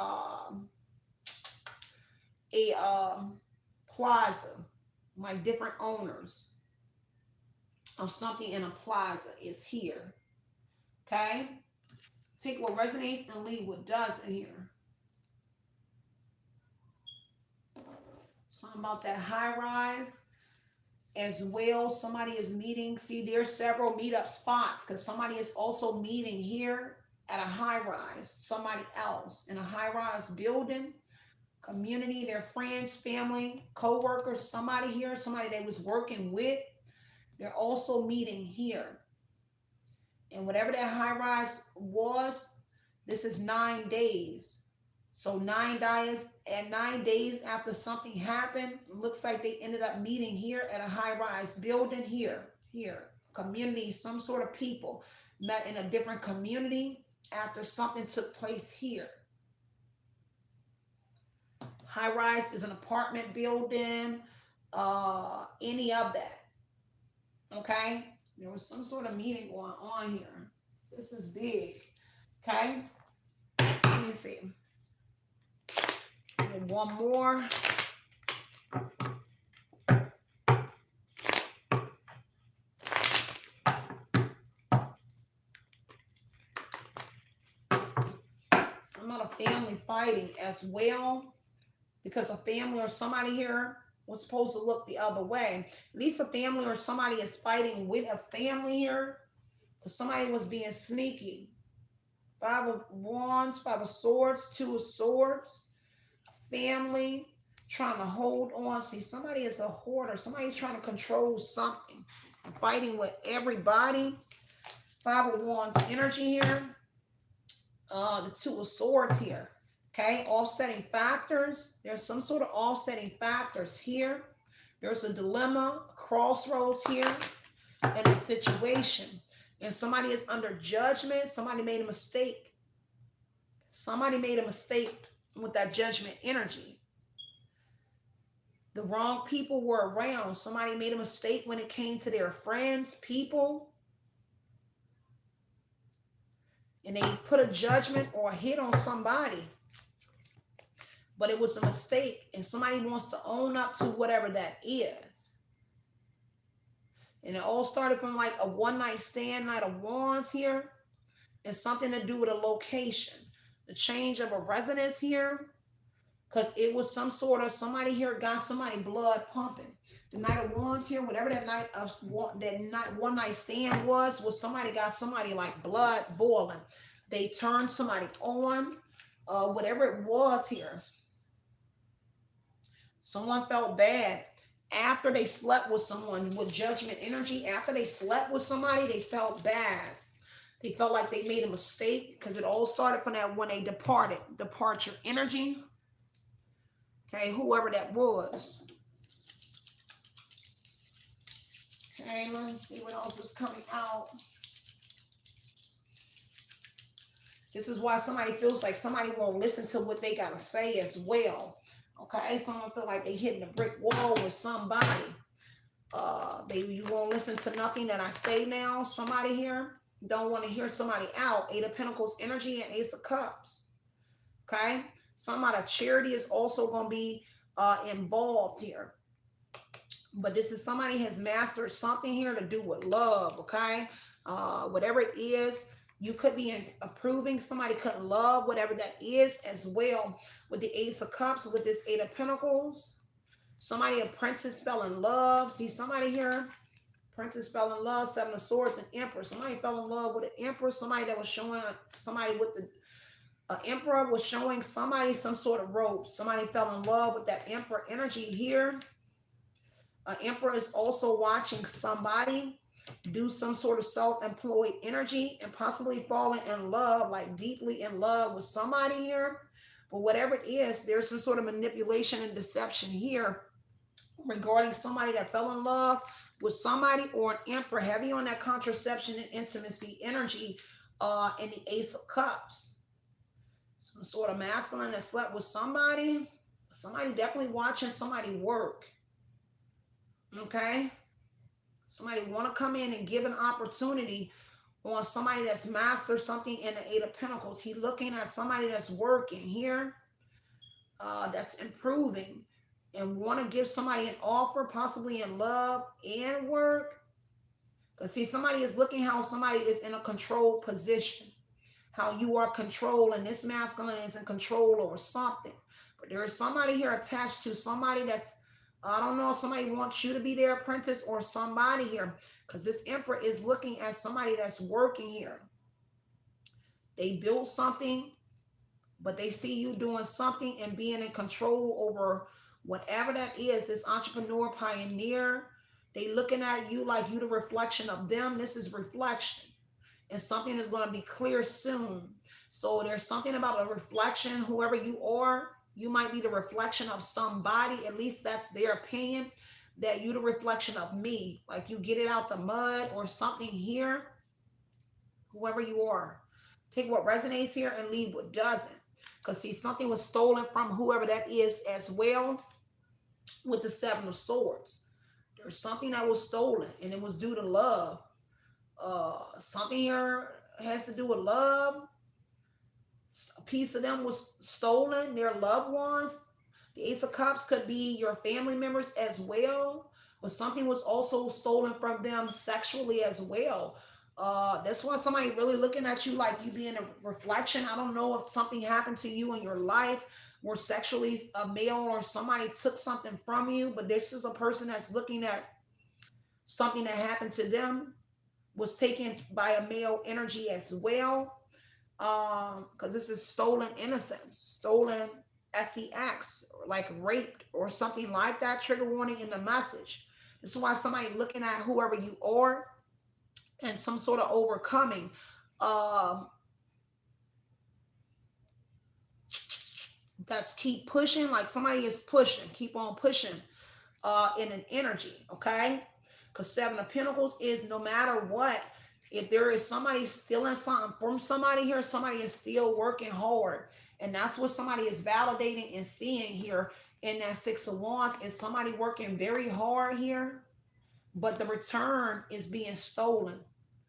[SPEAKER 1] plaza, like different owners of something in a plaza is here. Okay? Take what resonates and leave what doesn't here. Something about that high rise. As well, somebody is meeting. See, there's several meetup spots, because somebody is also meeting here at a high rise, somebody else in a high rise building, community, their friends, family, co-workers, somebody here, somebody they was working with. They're also meeting here. And whatever that high rise was, this is 9 days. So 9 days, and 9 days after something happened, it looks like they ended up meeting here at a high rise building here, community, some sort of people met in a different community after something took place here. High rise is an apartment building, any of that. Okay, there was some sort of meeting going on here. This is big. Okay, let me see. And one more. Some other family fighting as well, because a family or somebody here was supposed to look the other way. At least a family or somebody is fighting with a family here, because somebody was being sneaky. 5 of Wands, 5 of Swords, 2 of Swords. Family trying to hold on. See, somebody is a hoarder. Somebody's trying to control something. And fighting with everybody. 5 of Wands energy here. The 2 of Swords here. Okay, offsetting factors. There's some sort of offsetting factors here. There's a dilemma, a crossroads here, and a situation. And somebody is under judgment. Somebody made a mistake. Somebody made a mistake with that judgment energy. The wrong people were around. Somebody made a mistake when it came to their friends, people. And they put a judgment or a hit on somebody. But it was a mistake. And somebody wants to own up to whatever that is. And it all started from like a one-night stand, Knight of Wands here. And something to do with a location. The change of a residence here. Because it was some sort of, somebody here got somebody blood pumping. The Knight of Wands here, whatever that one night stand was somebody got somebody like blood boiling. They turned somebody on, whatever it was here. Someone felt bad after they slept with someone with judgment energy. After they slept with somebody, they felt bad. They felt like they made a mistake, because it all started from that when they departed. Departure energy. Okay, whoever that was. Okay, let's see what else is coming out. This is why somebody feels like somebody won't listen to what they got to say as well. Okay, someone feel like they hitting a brick wall with somebody. Baby, you won't listen to nothing that I say now. Somebody here don't want to hear somebody out. 8 of Pentacles energy and Ace of Cups. Okay, some out of charity is also going to be involved here. But this is somebody has mastered something here to do with love. Okay, whatever it is. You could be approving. Somebody could love whatever that is as well. With the Ace of Cups, with this 8 of Pentacles. Somebody apprentice fell in love. See somebody here. Apprentice fell in love. 7 of Swords and Emperor. Somebody fell in love with an Emperor. Somebody that was showing somebody with the Emperor was showing somebody some sort of rope. Somebody fell in love with that Emperor energy here. Emperor is also watching somebody do some sort of self-employed energy and possibly falling in love, like deeply in love with somebody here. But whatever it is, there's some sort of manipulation and deception here regarding somebody that fell in love with somebody, or an Emperor, heavy on that contraception and intimacy energy, in the Ace of Cups. Some sort of masculine that slept with somebody. Somebody definitely watching somebody work. Okay? Somebody want to come in and give an opportunity on somebody that's mastered something in the 8 of Pentacles. He looking at somebody that's working here, that's improving, and want to give somebody an offer, possibly in love and work. Because see, somebody is looking how somebody is in a control position. How you are controlling. This masculine is in control over something. But there is somebody here attached to somebody that's, I don't know, somebody wants you to be their apprentice or somebody here. Because this Emperor is looking at somebody that's working here. They built something, but they see you doing something and being in control over whatever that is. This entrepreneur pioneer, they looking at you like you the reflection of them. This is reflection, and something is going to be clear soon. So there's something about a reflection. Whoever you are, you might be the reflection of somebody. At least that's their opinion, that you the reflection of me. Like you get it out the mud or something here. Whoever you are, take what resonates here and leave what doesn't. Because see, something was stolen from whoever that is as well with the Seven of Swords. There's something that was stolen and it was due to love. Something here has to do with love. A piece of them was stolen, their loved ones. The Ace of Cups could be your family members as well, but something was also stolen from them sexually as well. That's why somebody really looking at you like you being a reflection. I don't know if something happened to you in your life where sexually a male or somebody took something from you, but this is a person that's looking at something that happened to them was taken by a male energy as well. Because this is stolen innocence, stolen sex, or like raped or something like that. Trigger warning in the message. This is why somebody looking at whoever you are and some sort of overcoming. Um, that's keep pushing, like somebody is pushing, keep on pushing in an energy, okay? Because Seven of Pentacles is no matter what, if there is somebody stealing something from somebody here, somebody is still working hard. And that's what somebody is validating and seeing here in that Six of Wands is somebody working very hard here, but the return is being stolen.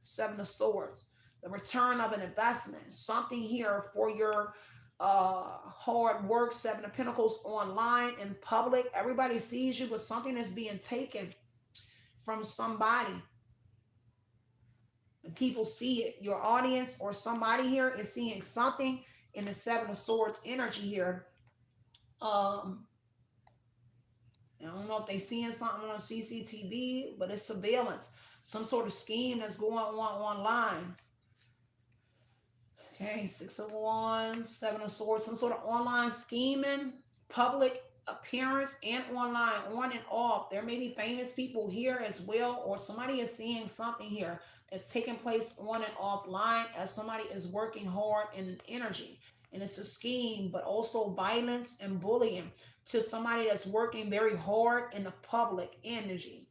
[SPEAKER 1] Seven of Swords. The return of an investment. Something here for your hard work. Seven of Pentacles online in public. Everybody sees you, but something is being taken from somebody. And people see it. Your audience or somebody here is seeing something in the Seven of Swords energy here. I don't know if they seeing something on CCTV, but it's surveillance. Some sort of scheme that's going on online. Okay, Six of Wands, Seven of Swords, some sort of online scheming, public appearance, and online, on and off. There may be famous people here as well, or somebody is seeing something here that's taking place on and offline as somebody is working hard in an energy. And it's a scheme, but also violence and bullying to somebody that's working very hard in the public energy,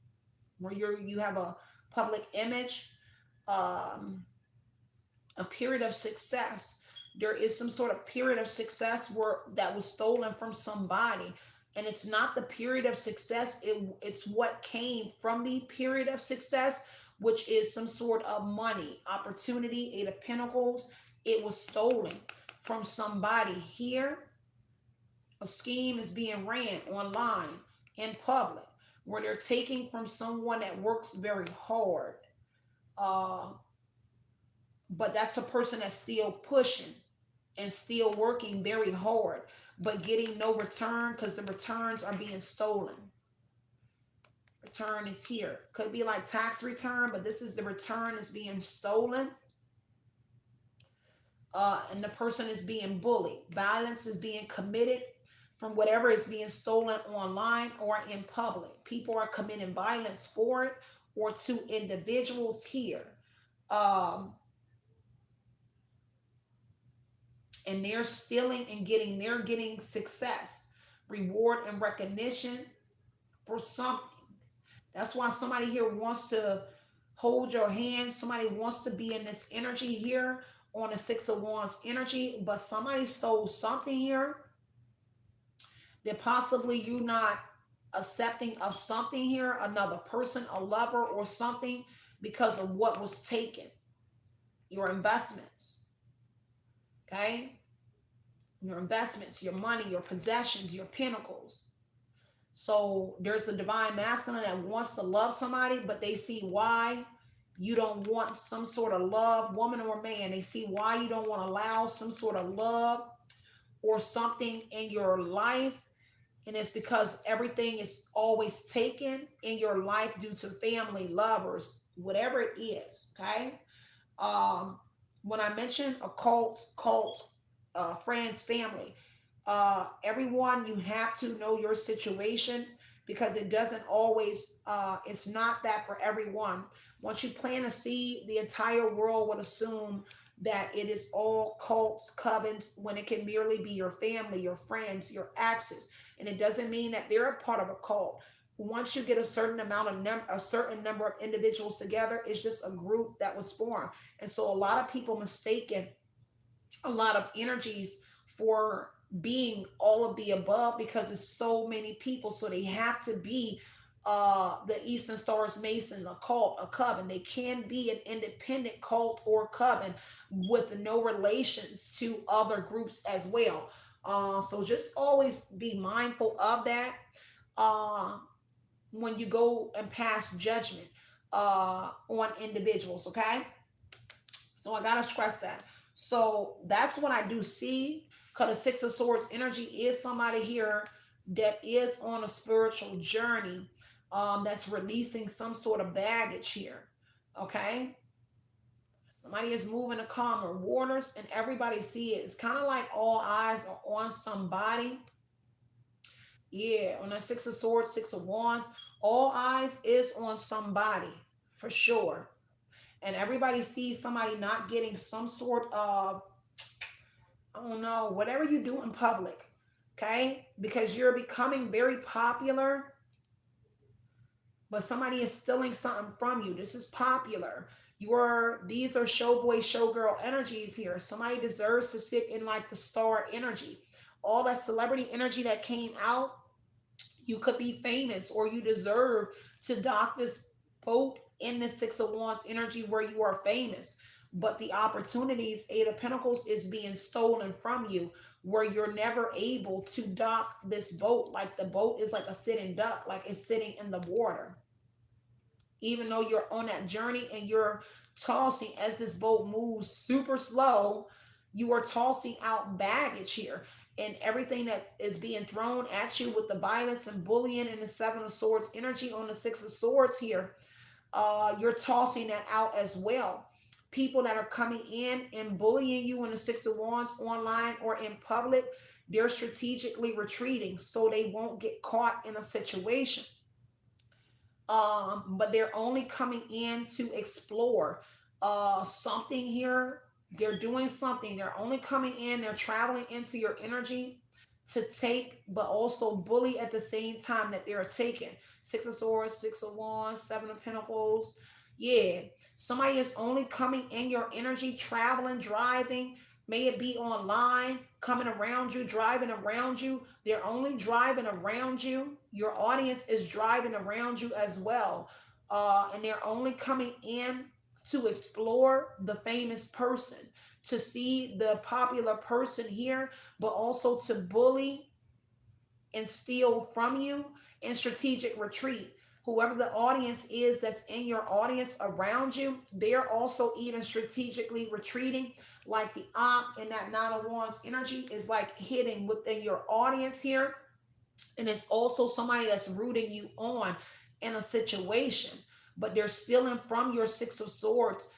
[SPEAKER 1] where you have a public image. Um, a period of success. There is some sort of period of success where that was stolen from somebody. And it's not the period of success, it's what came from the period of success, which is some sort of money, opportunity, Eight of Pentacles. It was stolen from somebody here. A scheme is being ran online in public where they're taking from someone that works very hard. Uh, but that's a person that's still pushing and still working very hard, but getting no return because the returns are being stolen. Return is here. Could be like tax return, but this is the return is being stolen. And the person is being bullied. Violence is being committed from whatever is being stolen online or in public. People are committing violence for it or to individuals here. And they're stealing and they're getting success, reward, and recognition for something. That's why somebody here wants to hold your hand. Somebody wants to be in this energy here on the Six of Wands energy, but somebody stole something here that possibly you not accepting of something here, another person, a lover, or something because of what was taken. Your investments. Okay? Your investments, your money, your possessions, your pinnacles. So there's a divine masculine that wants to love somebody, but they see why you don't want some sort of love, woman or man. They see why you don't want to allow some sort of love or something in your life. And it's because everything is always taken in your life due to family, lovers, whatever it is. Okay. When I mention occult, cult, friends, family, everyone, you have to know your situation because it doesn't always, it's not that for everyone. Once you plant a seed, the entire world would assume that it is all cults, covens, when it can merely be your family, your friends, your exes. And it doesn't mean that they're a part of a cult. Once you get a certain amount of a certain number of individuals together, it's just a group that was formed. And so a lot of people mistaken a lot of energies for being all of the above because it's so many people. So they have to be the Eastern Stars Mason, a cult, a coven. They can be an independent cult or coven with no relations to other groups as well. So just always be mindful of that uh, when you go and pass judgment on individuals, okay? So I gotta stress that. So that's what I do see. Because the Six of Swords energy is somebody here that is on a spiritual journey, that's releasing some sort of baggage here. Okay, somebody is moving to calmer waters, and everybody see it. It's kind of like all eyes are on somebody. Yeah, on that Six of Swords, Six of Wands, all eyes is on somebody for sure. And everybody sees somebody not getting some sort of, I don't know, whatever you do in public, okay? Because you're becoming very popular, but somebody is stealing something from you. This is popular. These are showboy, showgirl energies here. Somebody deserves to sit in like the star energy. All that celebrity energy that came out, you could be famous or you deserve to dock this boat in the Six of Wands energy where you are famous. But the opportunities, Eight of Pentacles, is being stolen from you where you're never able to dock this boat. Like the boat is like a sitting duck, like it's sitting in the water. Even though you're on that journey and you're tossing as this boat moves super slow, you are tossing out baggage here. And everything that is being thrown at you with the violence and bullying and the Seven of Swords energy on the Six of Swords here, you're tossing that out as well. People that are coming in and bullying you in the Six of Wands online or in public, they're strategically retreating so they won't get caught in a situation. But they're only coming in to explore something here. They're doing something. They're only coming in. They're traveling into your energy to take, but also bully at the same time that they're taking. Six of Swords, Six of Wands, Seven of Pentacles. Yeah, somebody is only coming in your energy, traveling, driving. May it be online, coming around you, driving around you. They're only driving around you. Your audience is driving around you as well. And they're only coming in to explore the famous person, to see the popular person here, but also to bully and steal from you in strategic retreat. Whoever the audience is that's in your audience around you, they're also even strategically retreating. Like the op and that Nine of Wands energy is like hitting within your audience here. And it's also somebody that's rooting you on in a situation, but they're stealing from your Six of Swords,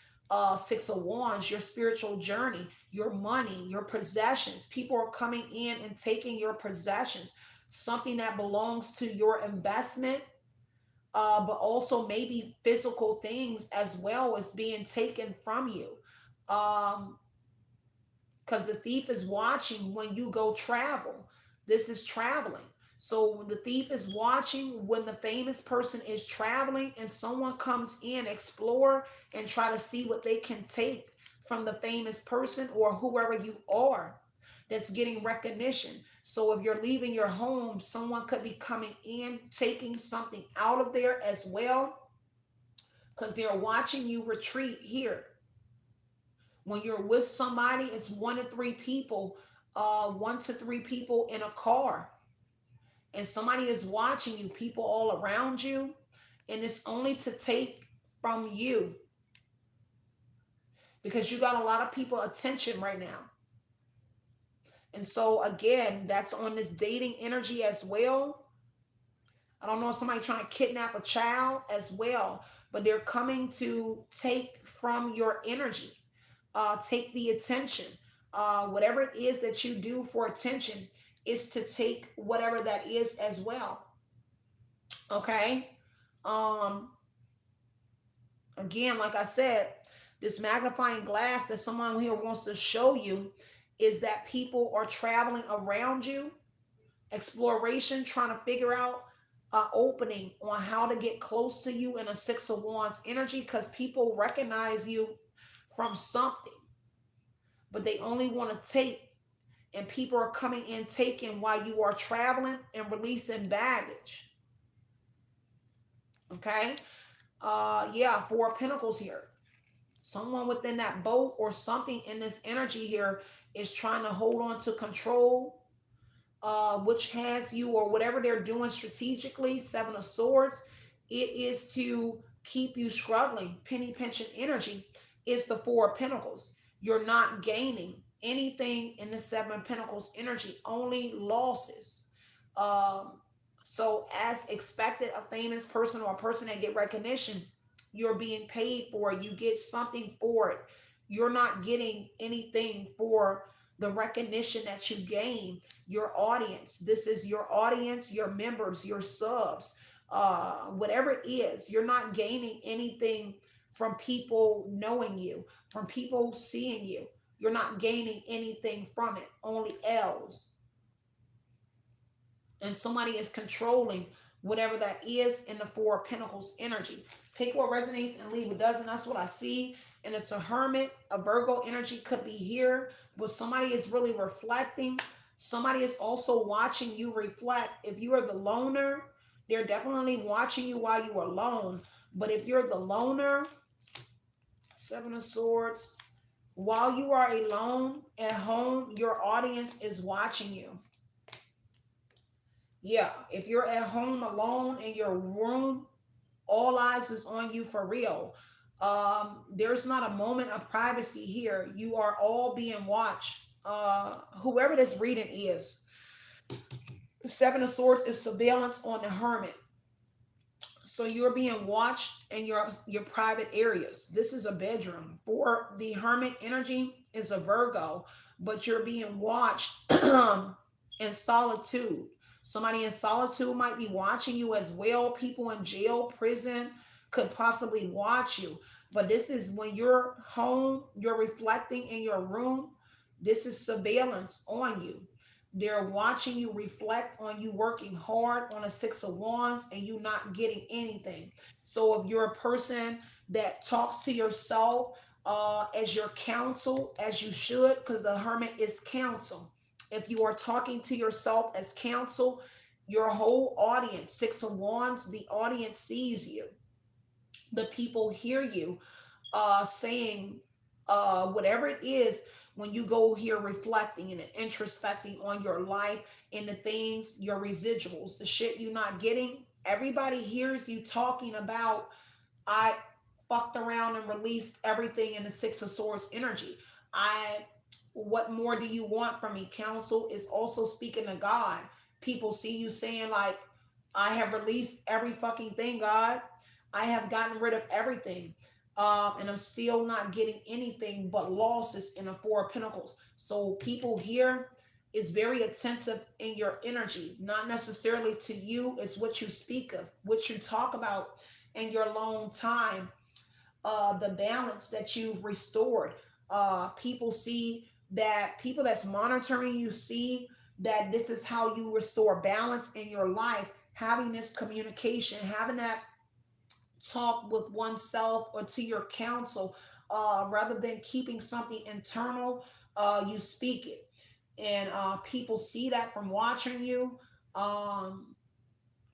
[SPEAKER 1] Six of Wands, your spiritual journey, your money, your possessions. People are coming in and taking your possessions, something that belongs to your investment, but also maybe physical things as well as being taken from you. Um, because the thief is watching when you go travel. This is traveling. So the thief is watching when the famous person is traveling and someone comes in, explore, and try to see what they can take from the famous person or whoever you are that's getting recognition. So if you're leaving your home, someone could be coming in, taking something out of there as well, because they're watching you retreat here. When you're with somebody, it's one to three people, one to three people in a car, and somebody is watching you, people all around you, and it's only to take from you because you got a lot of people attention right now. And so again, that's on this dating energy as well. I don't know if somebody trying to kidnap a child as well, but they're coming to take from your energy. take the attention. Whatever it is that you do for attention is to take whatever that is as well. Okay. Um, Again, like I said, this magnifying glass that someone here wants to show you is that people are traveling around you, exploration, trying to figure out an opening on how to get close to you in a Six of Wands energy, because people recognize you from something, but they only want to take, and people are coming in taking while you are traveling and releasing baggage. Okay. Yeah, Four of Pentacles here. Someone within that boat or something in this energy here is trying to hold on to control, which has you, or whatever they're doing strategically. Seven of Swords, it is to keep you struggling. Penny pension energy is the Four of Pentacles. You're not gaining anything in the Seven of Pentacles energy, only losses. Um, so as expected, a famous person or a person that get recognition, you're being paid for it. You get something for it. You're not getting anything for the recognition that you gain. Your audience, this is your audience, your members, your subs, whatever it is, you're not gaining anything from people knowing you, from people seeing you. You're not gaining anything from it, only L's. And somebody is controlling whatever that is in the Four of Pentacles energy. Take what resonates and leave what doesn't. That's what I see. And it's a Hermit, a Virgo energy could be here, but somebody is really reflecting. Somebody is also watching you reflect. If you are the loner, they're definitely watching you while you are alone. But if you're the loner, Seven of Swords, while you are alone at home, your audience is watching you. Yeah, if you're at home alone in your room, all eyes is on you for real. There's not a moment of privacy here. You are all being watched. Whoever this reading is, Seven of Swords is surveillance on the Hermit. So you're being watched in your private areas. This is a bedroom. For the Hermit energy is a Virgo, but you're being watched in solitude. Somebody in solitude might be watching you as well. People in jail, prison could possibly watch you. But this is when you're home, you're reflecting in your room. This is surveillance on you. They're watching you reflect on you working hard on a Six of Wands and you not getting anything. So if you're a person that talks to yourself as your counsel, as you should, because the Hermit is counsel. If you are talking to yourself as counsel, your whole audience, Six of Wands, the audience sees you. The people hear you saying whatever it is when you go here reflecting and introspecting on your life and the things, your residuals, the shit you're not getting. Everybody hears you talking about, I fucked around and released everything in the Six of Swords energy. What more do you want from me? Counsel is also speaking to God. People see you saying like, I have released every fucking thing, God. I have gotten rid of everything. And I'm still not getting anything but losses in the Four of Pentacles. So people here is very attentive in your energy, not necessarily to you. It's what you speak of, what you talk about in your alone time, the balance that you've restored. People see that, people that's monitoring you see that this is how you restore balance in your life, having this communication, having that talk with oneself or to your counsel, rather than keeping something internal. You speak it, and people see that from watching you. um,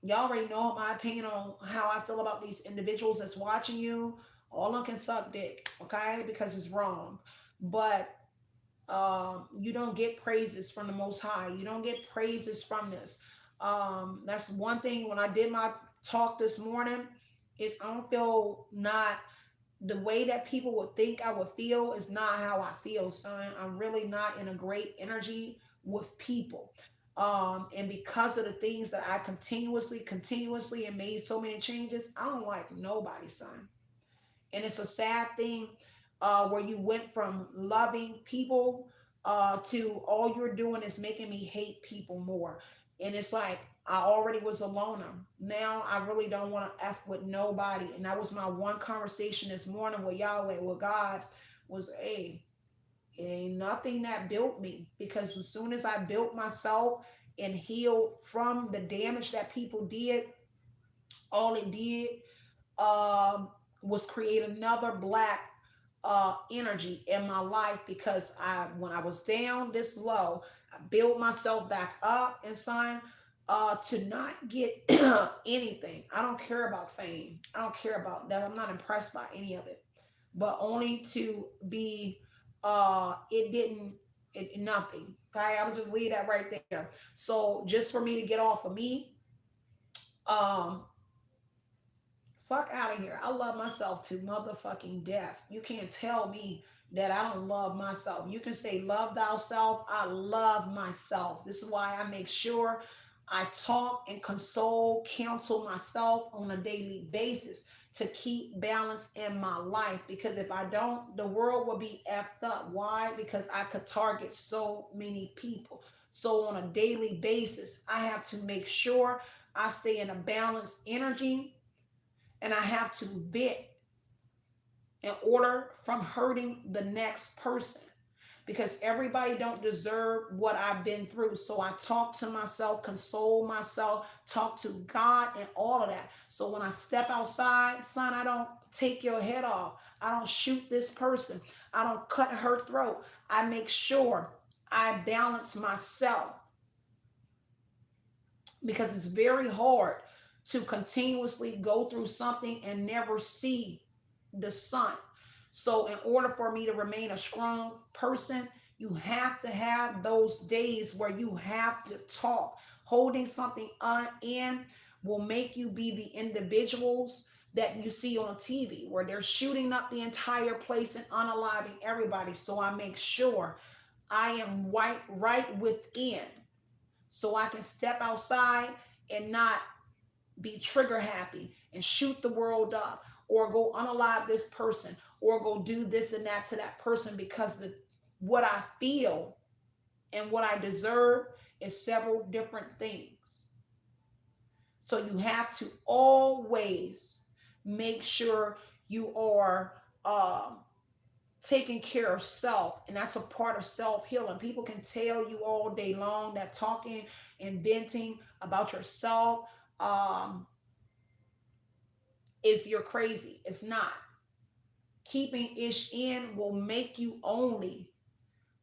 [SPEAKER 1] y'all already know my opinion on how I feel about these individuals that's watching you. All of them can suck dick, okay, because it's wrong. But you don't get praises from the Most High. You don't get praises from this. That's one thing. When I did my talk this morning, is I don't feel, not the way that people would think I would feel is not how I feel, son. I'm really not in a great energy with people. And because of the things that I continuously and made so many changes, I don't like nobody, son. And it's a sad thing. where you went from loving people to all you're doing is making me hate people more. And it's like I already was a loner. Now I really don't want to F with nobody. And that was my one conversation this morning with Yahweh, with God, was a it ain't nothing that built me, because as soon as I built myself and healed from the damage that people did, all it did um, was create another black energy in my life, because when I was down this low, I built myself back up, and son, to not get anything. I don't care about fame. I don't care about that. I'm not impressed by any of it, but only to be it didn't it nothing. Okay, I would just leave that right there. So just for me to get off of me, um fuck out of here. I love myself to motherfucking death. You can't tell me that I don't love myself. You can say love thyself. I love myself. This is why I make sure I talk and console, counsel myself on a daily basis to keep balance in my life. Because if I don't, the world will be effed up. Why? Because I could target so many people. So on a daily basis, I have to make sure I stay in a balanced energy, and I have to vet in order from hurting the next person, because everybody don't deserve what I've been through. So I talk to myself, console myself, talk to God and all of that. So when I step outside, son, I don't take your head off. I don't shoot this person. I don't cut her throat. I make sure I balance myself, because it's very hard to continuously go through something and never see the sun. So, in order for me to remain a strong person, you have to have those days where you have to talk. Holding something in will make you be the individuals that you see on TV, where they're shooting up the entire place and unaliving everybody. So, I make sure I am right within, so I can step outside and not be trigger happy and shoot the world up, or go unalive this person, or go do this and that to that person, because what I feel and what I deserve is several different things. So you have to always make sure you are taking care of self, and that's a part of self-healing. People can tell you all day long that talking and venting about yourself is you're crazy. It's not. Keeping ish in will make you only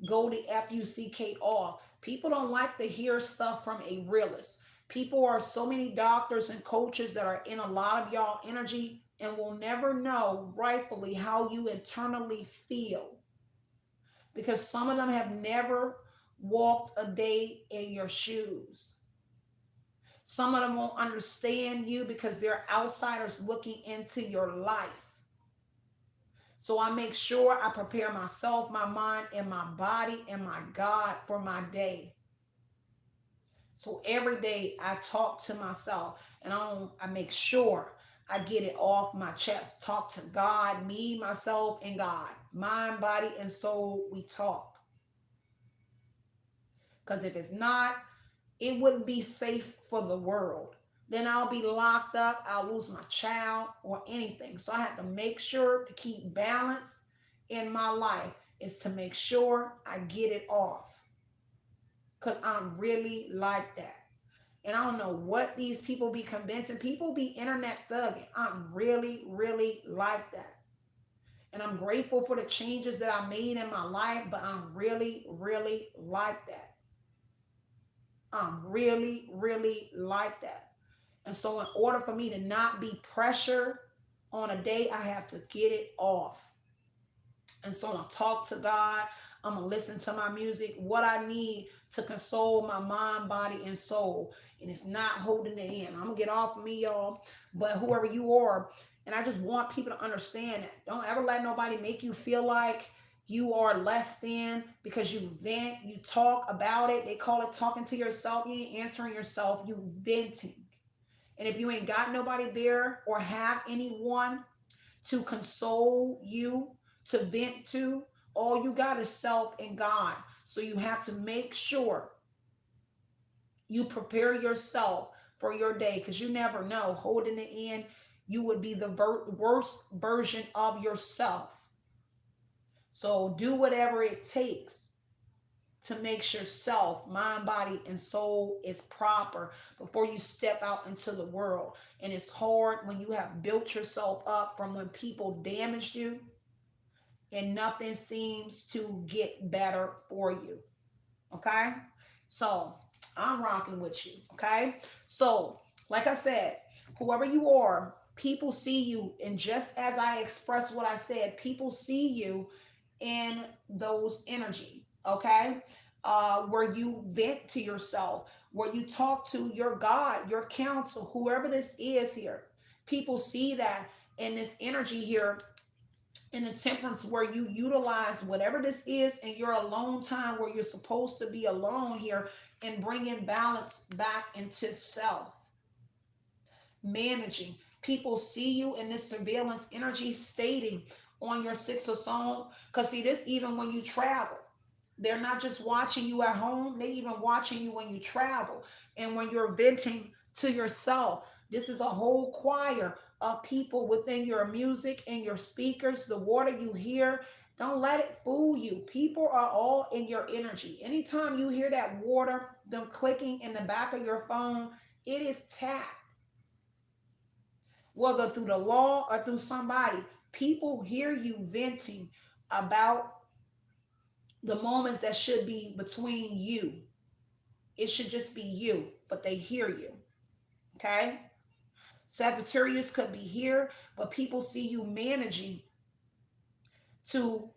[SPEAKER 1] go the fuck off. People don't like to hear stuff from a realist. People are so many doctors and coaches that are in a lot of y'all energy and will never know rightfully how you internally feel, because some of them have never walked a day in your shoes. Some of them won't understand you because they're outsiders looking into your life. So I make sure I prepare myself, my mind, and my body, and my God for my day. So every day I talk to myself, and I make sure I get it off my chest. Talk to God, me, myself, and God. Mind, body, and soul, we talk. Because if it's not, it wouldn't be safe for the world. Then I'll be locked up, I'll lose my child or anything. So I have to make sure to keep balance in my life, is to make sure I get it off. Because I'm really like that. And I don't know what these people be convincing. People be internet thugging. I'm really, really like that. And I'm grateful for the changes that I made in my life, but I'm really, really like that. I'm really, really like that. And so, in order for me to not be pressured on a day, I have to get it off. And so, I'll talk to God. I'm going to listen to my music, what I need to console my mind, body, and soul. And it's not holding it in. I'm going to get off of me, y'all. But whoever you are, and I just want people to understand that. Don't ever let nobody make you feel like you are less than because you vent, you talk about it. They call it talking to yourself. You ain't answering yourself, you venting. And if you ain't got nobody there or have anyone to console you, to vent to. All you got is self and God. So you have to make sure you prepare yourself for your day, because you never know. Holding it in, you would be the worst version of yourself. So do whatever it takes to make sure self, mind, body, and soul is proper before you step out into the world. And it's hard when you have built yourself up from when people damaged you and nothing seems to get better for you. Okay? So I'm rocking with you. Okay? So, like I said, whoever you are, people see you. And just as I expressed what I said, people see you in those energy. Okay? Where you vent to yourself, where you talk to your God, your counsel, whoever this is here. People see that in this energy here, in the temperance, where you utilize whatever this is in your alone time, where you're supposed to be alone here, and bringing balance back into self. Managing. People see you in this surveillance energy, stating on your six of song. Because see, this even when you travel. They're not just watching you at home, they even watching you when you travel and when you're venting to yourself. This is a whole choir of people within your music and your speakers, the water you hear. Don't let it fool you. People are all in your energy. Anytime you hear that water, them clicking in the back of your phone, it is tapped, whether through the law or through somebody. People hear you venting about the moments that should be between you. It should just be you, but they hear you. Okay? Sagittarius could be here, but people see you managing to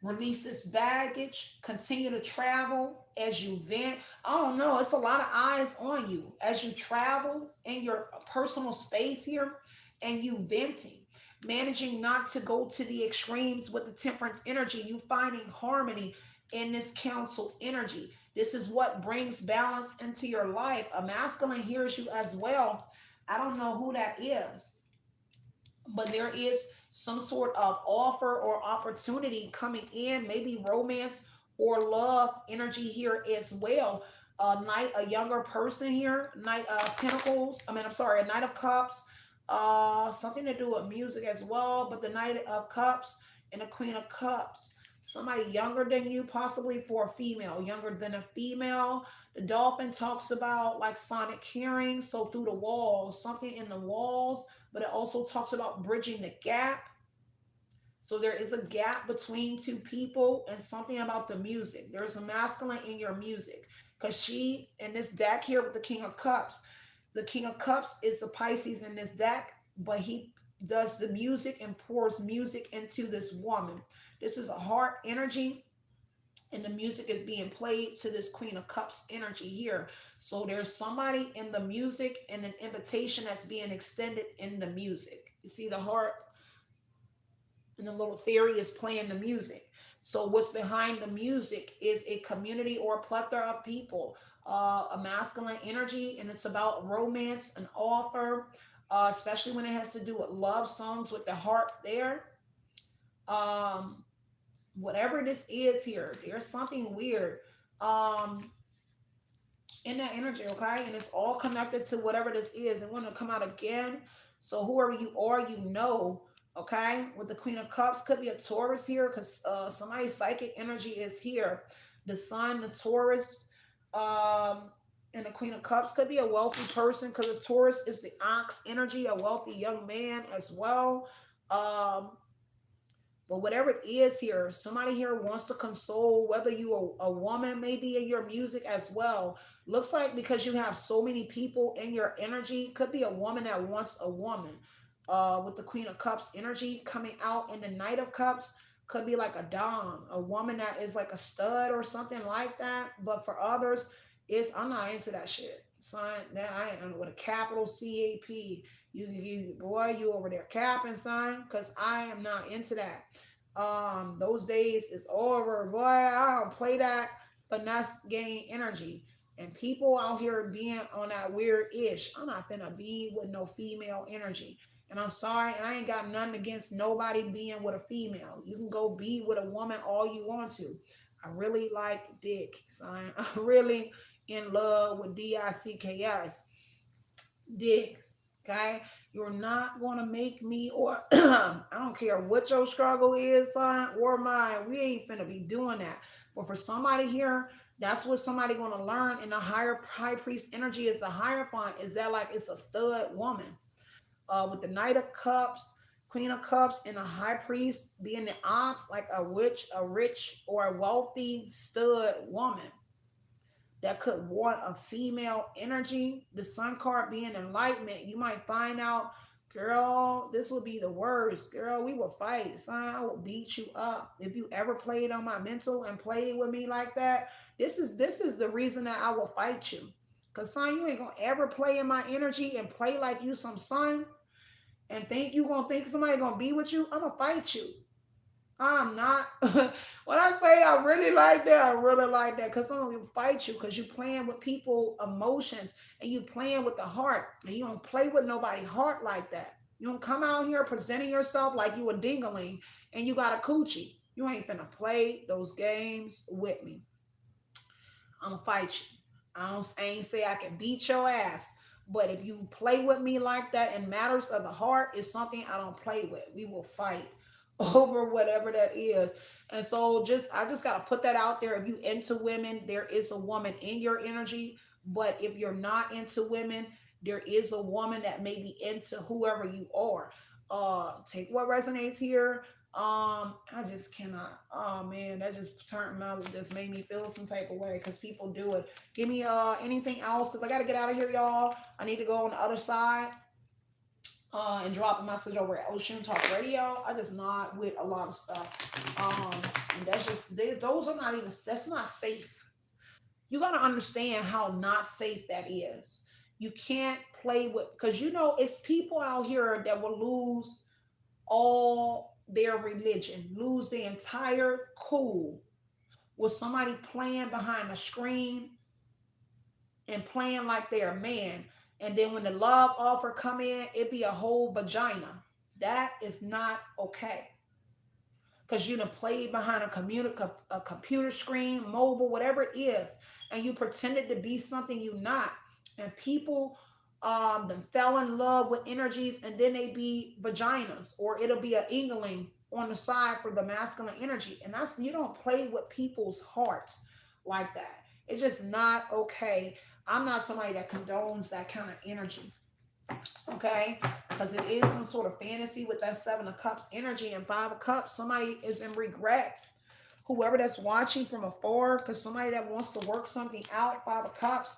[SPEAKER 1] release this baggage, continue to travel as you vent. I don't know, it's a lot of eyes on you as you travel in your personal space here and you venting. Managing not to go to the extremes with the temperance energy, you finding harmony in this council energy. This is what brings balance into your life. A masculine hears you as well. I don't know who that is, but there is some sort of offer or opportunity coming in, maybe romance or love energy here as well. A knight, a younger person here, knight of pentacles. I'm sorry, a knight of cups. Something to do with music as well, but the knight of cups and the queen of cups. Somebody younger than you, possibly for a female, younger than a female. The dolphin talks about like sonic hearing, so through the walls, something in the walls, but it also talks about bridging the gap. So there is a gap between two people and something about the music. There's a masculine in your music. Because she, in this deck here with the King of Cups, the King of Cups is the Pisces in this deck, but he does the music and pours music into this woman. This is a heart energy, and the music is being played to this Queen of Cups energy here. So there's somebody in the music and an invitation that's being extended in the music. You see the heart and the little fairy is playing the music. So what's behind the music is a community or a plethora of people, a masculine energy, and it's about romance, an offer, especially when it has to do with love songs with the heart there. Um, Whatever this is here, there's something weird in that energy, okay? And it's all connected to whatever this is. And when it come out again, so whoever you are, you know, okay? With the Queen of Cups, could be a Taurus here because somebody's psychic energy is here. The Sun, the Taurus, and the Queen of Cups could be a wealthy person because the Taurus is the ox energy, a wealthy young man as well. But whatever it is here, somebody here wants to console, whether you a woman, maybe in your music as well. Looks like because you have so many people in your energy, could be a woman that wants a woman. With the Queen of Cups energy coming out in the Knight of Cups, could be like a dom, a woman that is like a stud or something like that. But for others, I'm not into that shit. Son, that I am with a capital CAP. Boy, you over there capping, son, because I am not into that. Those days is over, boy. I don't play that finesse game energy. And people out here being on that weird ish. I'm not gonna be with no female energy. And I'm sorry, and I ain't got nothing against nobody being with a female. You can go be with a woman all you want to. I really like dick, son. I'm really in love with DICKS, dicks. Okay? You're not gonna make me, or I don't care what your struggle is, son, or mine. We ain't finna be doing that. But for somebody here, that's what somebody gonna learn in the high priest energy is the hierophant. Is that like it's a stud woman? With the Knight of Cups, Queen of Cups, and a High Priest being the ox, like a witch, a rich, or a wealthy stud woman that could want a female energy. The Sun card being enlightenment, you might find out, girl, this will be the worst. Girl, we will fight. Son, I will beat you up. If you ever played on my mental and played with me like that, this is the reason that I will fight you. Cause son, you ain't gonna ever play in my energy and play like you some son and think you gonna think somebody gonna be with you. I'm gonna fight you. I'm not. When I say I really like that, I really like that because I'm gonna fight you because you playing with people emotions and you playing with the heart and you don't play with nobody heart like that. You don't come out here presenting yourself like you a dingaling and you got a coochie. You ain't finna play those games with me. I'm gonna fight you. I ain't say I can beat your ass, but if you play with me like that in matters of the heart, it's something I don't play with. We will fight over whatever that is. And so I just gotta put that out there. If you into women, there is a woman in your energy. But if you're not into women, there is a woman that may be into whoever you are. Take what resonates here. I just cannot. Oh man, that just turned my just made me feel some type of way because people do it. Give me anything else because I gotta get out of here, y'all. I need to go on the other side and drop a message over at Ocean Talk Radio. I just not with a lot of stuff. And that's just those are not even that's not safe. You gotta understand how not safe that is. You can't play with because you know it's people out here that will lose all their religion, lose the entire cool with somebody playing behind a screen and playing like they're a man. And then when the love offer come in, it be a whole vagina. That is not okay. Because you done played behind a computer screen, mobile, whatever it is, and you pretended to be something you not. And people then fell in love with energies and then they be vaginas or it'll be an ingling on the side for the masculine energy. And that's you don't play with people's hearts like that. It's just not okay. I'm not somebody that condones that kind of energy. Okay, because it is some sort of fantasy with that Seven of Cups energy and Five of Cups. Somebody is in regret. Whoever that's watching from afar, because somebody that wants to work something out, Five of Cups,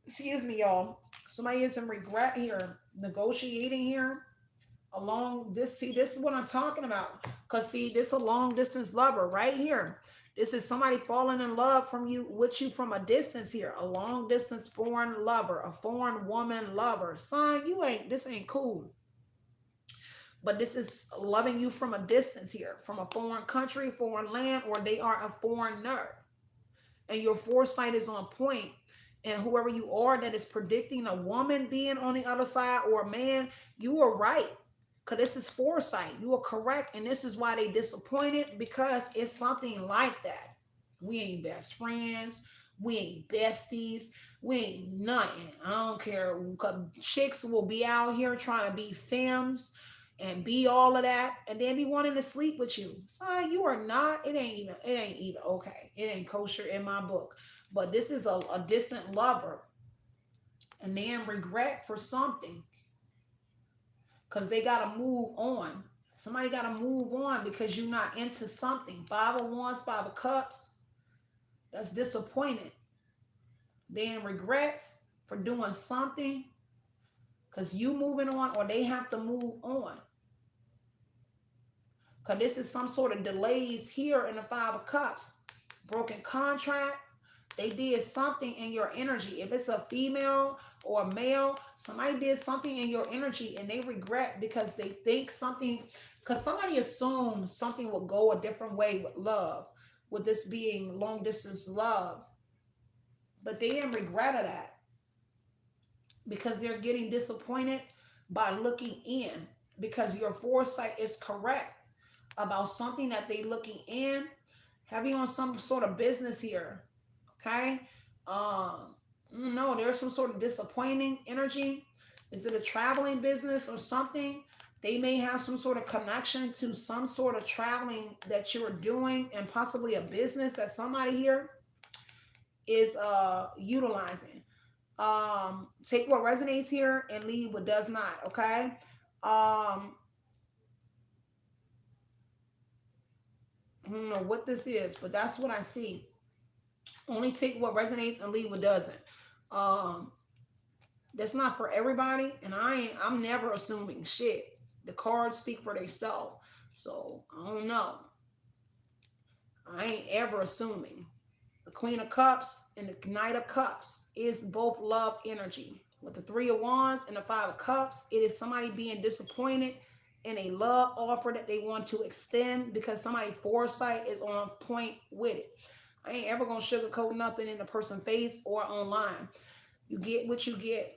[SPEAKER 1] excuse me, y'all. Somebody is in regret here, negotiating here along this. See, this is what I'm talking about. Because see, this a long distance lover right here. This is somebody falling in love from you with you from a distance here. A long distance foreign lover, a foreign woman lover. Son, you ain't this ain't cool. But this is loving you from a distance here, from a foreign country, foreign land, or they are a foreigner. And your foresight is on point. And whoever you are that is predicting a woman being on the other side or a man, you are right. Because this is foresight. You are correct. And this is why they disappointed because it's something like that. We ain't best friends. We ain't besties. We ain't nothing. I don't care. Chicks will be out here trying to be femmes and be all of that and then be wanting to sleep with you. Son, you are not, it ain't even okay. It ain't kosher in my book. But this is a distant lover and then regret for something because they got to move on. Somebody got to move on because you're not into something. Five of Wands, Five of Cups. That's disappointed. Then regrets for doing something because you moving on or they have to move on. Because this is some sort of delays here in the Five of Cups. Broken contract. They did something in your energy. If it's a female or a male, somebody did something in your energy and they regret because they think something, because somebody assumes something will go a different way with love, with this being long distance love. But they didn't regret that because they're getting disappointed by looking in, because your foresight is correct about something that they looking in. Have you on some sort of business here? Okay. No, there's some sort of disappointing energy. Is it a traveling business or something? They may have some sort of connection to some sort of traveling that you're doing, and possibly a business that somebody here is utilizing. Take what resonates here and leave what does not. Okay. um I don't know what this is, but that's what I see. Only take what resonates and leave what doesn't. um that's not for everybody, and I'm never assuming shit. The cards speak for themselves. So I don't know. I ain't ever assuming. The Queen of Cups and the Knight of Cups is both love energy. With the Three of Wands and the Five of Cups, it is somebody being disappointed in a love offer that they want to extend because somebody's foresight is on point with it. I ain't ever gonna sugarcoat nothing in a person's face or online. You get what you get.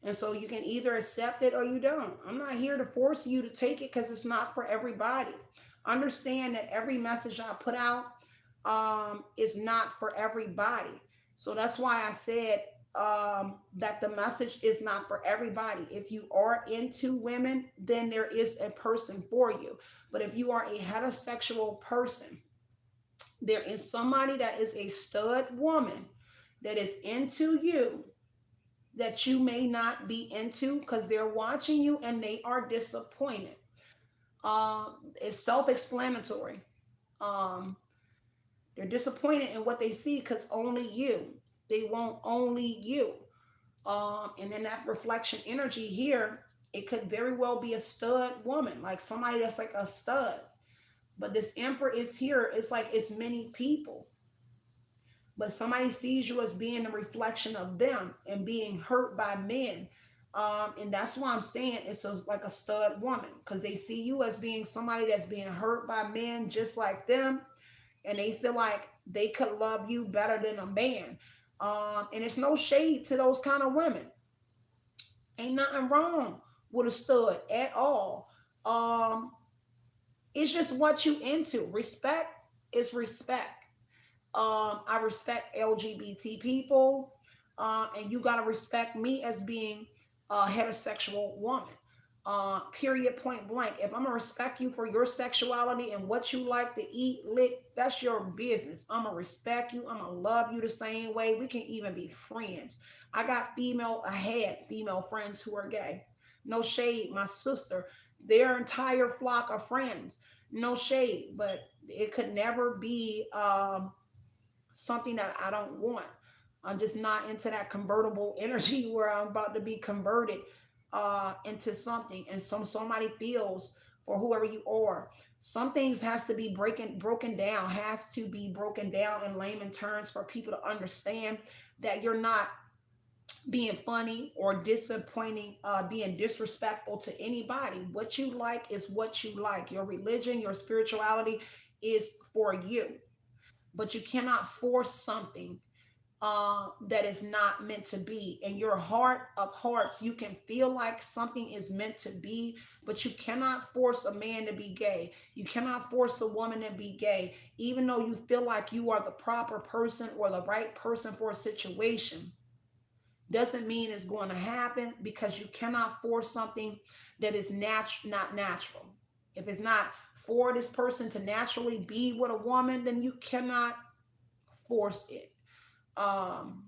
[SPEAKER 1] And so you can either accept it or you don't. I'm not here to force you to take it because it's not for everybody. Understand that every message I put out is not for everybody. So that's why I said that the message is not for everybody. If you are into women, then there is a person for you. But if you are a heterosexual person, there is somebody that is a stud woman that is into you that you may not be into because they're watching you and they are disappointed. It's self-explanatory. Um, they're disappointed in what they see because only you. They want only you. And then that reflection energy here, it could very well be a stud woman, like somebody that's like a stud. But this emperor is here. It's like it's many people. But somebody sees you as being a reflection of them and being hurt by men. And that's why I'm saying like a stud woman, because they see you as being somebody that's being hurt by men just like them, and they feel like they could love you better than a man. And it's no shade to those kind of women. Ain't nothing wrong with a stud at all. Um, it's just what you into. Respect is respect. I respect LGBT people, and you gotta respect me as being a heterosexual woman. Period, point blank. If I'm gonna respect you for your sexuality and what you like to eat, lick, that's your business. I'm gonna respect you. I'm gonna love you the same way. We can even be friends. I had female friends who are gay. No shade. My sister, their entire flock of friends. No shade, but it could never be something that I don't want. I'm just not into that convertible energy where I'm about to be converted into something, and somebody feels for whoever you are. Some things has to be broken down, has to be broken down in layman terms for people to understand that you're not being funny or disappointing, being disrespectful to anybody. What you like is what you like. Your religion, your spirituality is for you, but you cannot force something that is not meant to be. In your heart of hearts, you can feel like something is meant to be, but you cannot force a man to be gay. You cannot force a woman to be gay, even though you feel like you are the proper person or the right person for a situation. Doesn't mean it's going to happen, because you cannot force something that is not natural. If it's not for this person to naturally be with a woman, then you cannot force it. Um,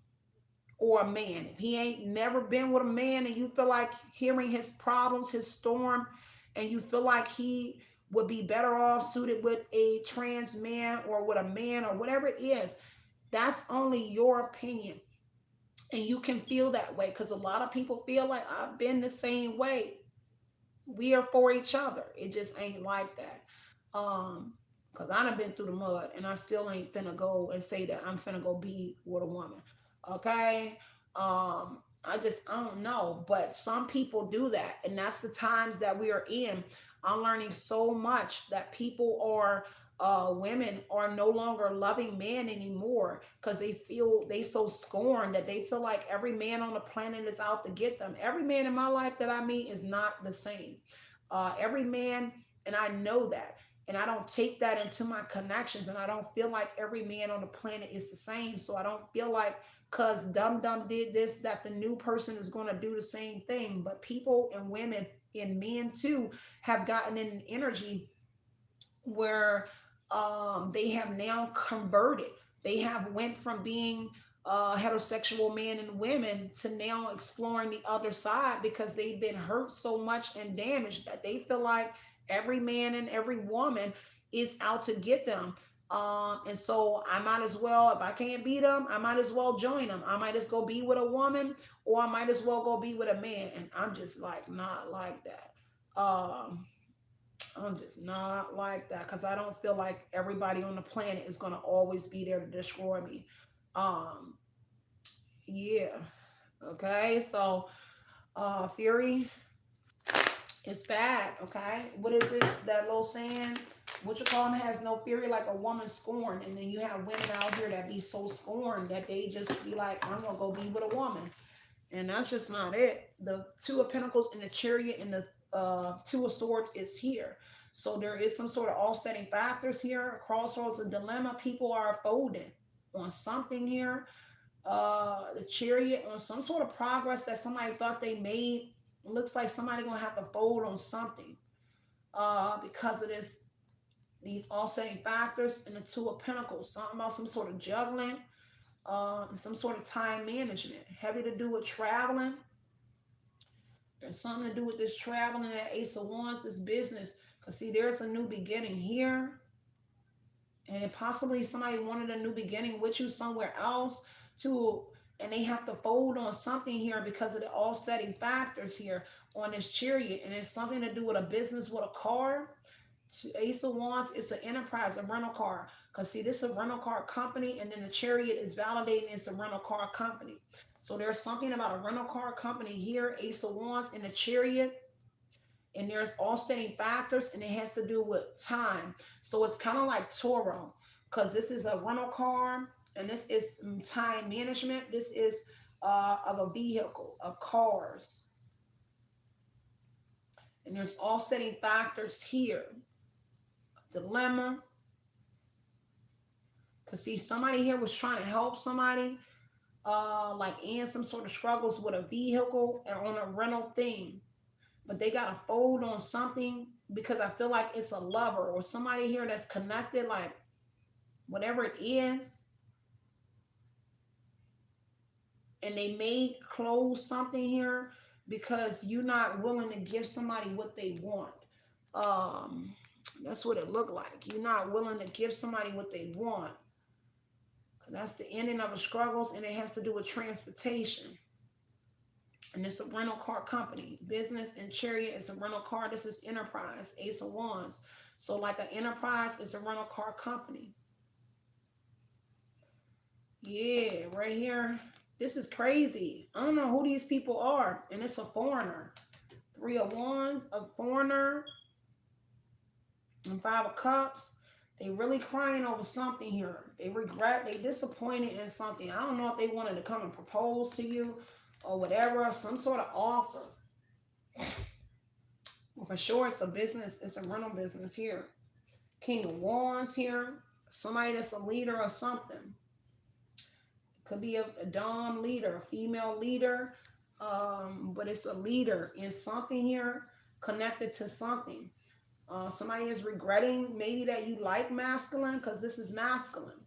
[SPEAKER 1] or a man. If he ain't never been with a man and you feel like hearing his problems, his storm, and you feel like he would be better off suited with a trans man or with a man or whatever it is, that's only your opinion. And you can feel that way because a lot of people feel like I've been the same way. We are for each other. It just ain't like that. Because I done been through the mud and I still ain't finna go and say that I'm finna go be with a woman. Okay? I don't know. But some people do that. And that's the times that we are in. I'm learning so much that people are women are no longer loving men anymore because they feel they so scorned that they feel like every man on the planet is out to get them. Every man in my life that I meet is not the same. Every man, and I know that. And I don't take that into my connections, and I don't feel like every man on the planet is the same. So I don't feel like because Dum Dum did this, that the new person is going to do the same thing. But people and women and men too have gotten in an energy where they have now converted. They have went from being heterosexual men and women to now exploring the other side because they've been hurt so much and damaged that they feel like every man and every woman is out to get them. And so I might as well, if I can't beat them, I might as well join them. I might just go be with a woman, or I might as well go be with a man. And I'm just like not like that. I'm just not like that because I don't feel like everybody on the planet is going to always be there to destroy me. Um, yeah. Okay. So, Fury is bad. Okay. What is it? That little saying? What you call them has no fury like a woman scorned. And then you have women out here that be so scorned that they just be like, I'm going to go be with a woman. And that's just not it. The Two of Pentacles and the Chariot and the Two of Swords is here. So there is some sort of offsetting factors here, a crossroads, a dilemma. People are folding on something here. The Chariot on some sort of progress that somebody thought they made. It looks like somebody gonna have to fold on something because of this. These offsetting factors and the Two of Pentacles. Something about some sort of juggling, some sort of time management. Heavy to do with traveling. There's something to do with this traveling, that Ace of Wands, this business. Because see, there's a new beginning here. And possibly somebody wanted a new beginning with you somewhere else too. And they have to fold on something here because of the offsetting factors here on this Chariot. And it's something to do with a business, with a car. Ace of Wands is an enterprise, a rental car. Because see, this is a rental car company, and then the Chariot is validating it's a rental car company. So there's something about a rental car company here, Ace of Wands in the Chariot. And there's offsetting factors, and it has to do with time. So it's kind of like Toro, because this is a rental car, and this is time management. This is of a vehicle, of cars. And there's offsetting factors here. Dilemma. Because see, somebody here was trying to help somebody, like in some sort of struggles with a vehicle and on a rental thing. But they got to fold on something because I feel like it's a lover or somebody here that's connected, like whatever it is. And they may close something here because you're not willing to give somebody what they want. That's what it looked like. You're not willing to give somebody what they want. That's the ending of the struggles, and it has to do with transportation. And it's a rental car company. Business and Chariot is a rental car. This is enterprise, Ace of Wands. So like an enterprise is a rental car company. Yeah, right here. This is crazy. I don't know who these people are. And it's a foreigner. Three of Wands, a foreigner. And Five of Cups. They really crying over something here. They regret, they disappointed in something. I don't know if they wanted to come and propose to you or whatever, some sort of offer. Well, for sure, it's a business. It's a rental business here. King of Wands here. Somebody that's a leader or something. Could be a dom leader, a female leader. But it's a leader in something here connected to something. Somebody is regretting maybe that you like masculine because this is masculine.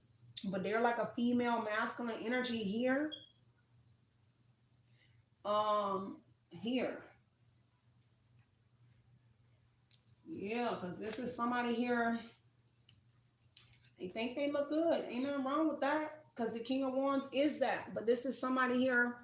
[SPEAKER 1] But they're like a female masculine energy here. Here. Yeah, because this is somebody here. They think they look good. Ain't nothing wrong with that because the King of Wands is that. But this is somebody here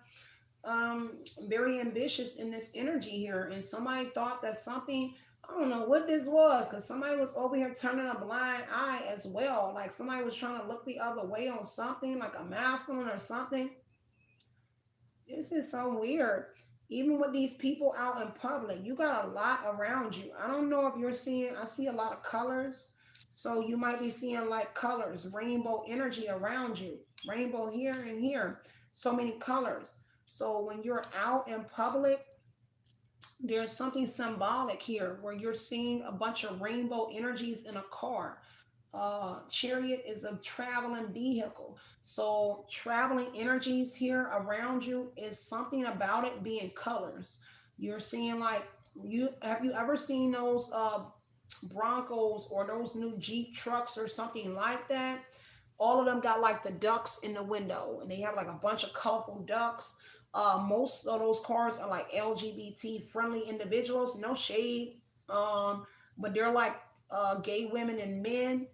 [SPEAKER 1] very ambitious in this energy here. And somebody thought that something... I don't know what this was because somebody was over here turning a blind eye as well. Like somebody was trying to look the other way on something, like a masculine or something. This is so weird. Even with these people out in public, you got a lot around you. I don't know if you're seeing, I see a lot of colors. So you might be seeing like colors, rainbow energy around you, rainbow here and here, so many colors. So when you're out in public, there's something symbolic here where you're seeing a bunch of rainbow energies in a car. Chariot is a traveling vehicle. So traveling energies here around you is something about it being colors. You're seeing like you ever seen those Broncos or those new Jeep trucks or something like that? All of them got like the ducks in the window and they have like a bunch of colorful ducks. Most of those cars are like LGBT friendly individuals, no shade. But they're like gay women and men.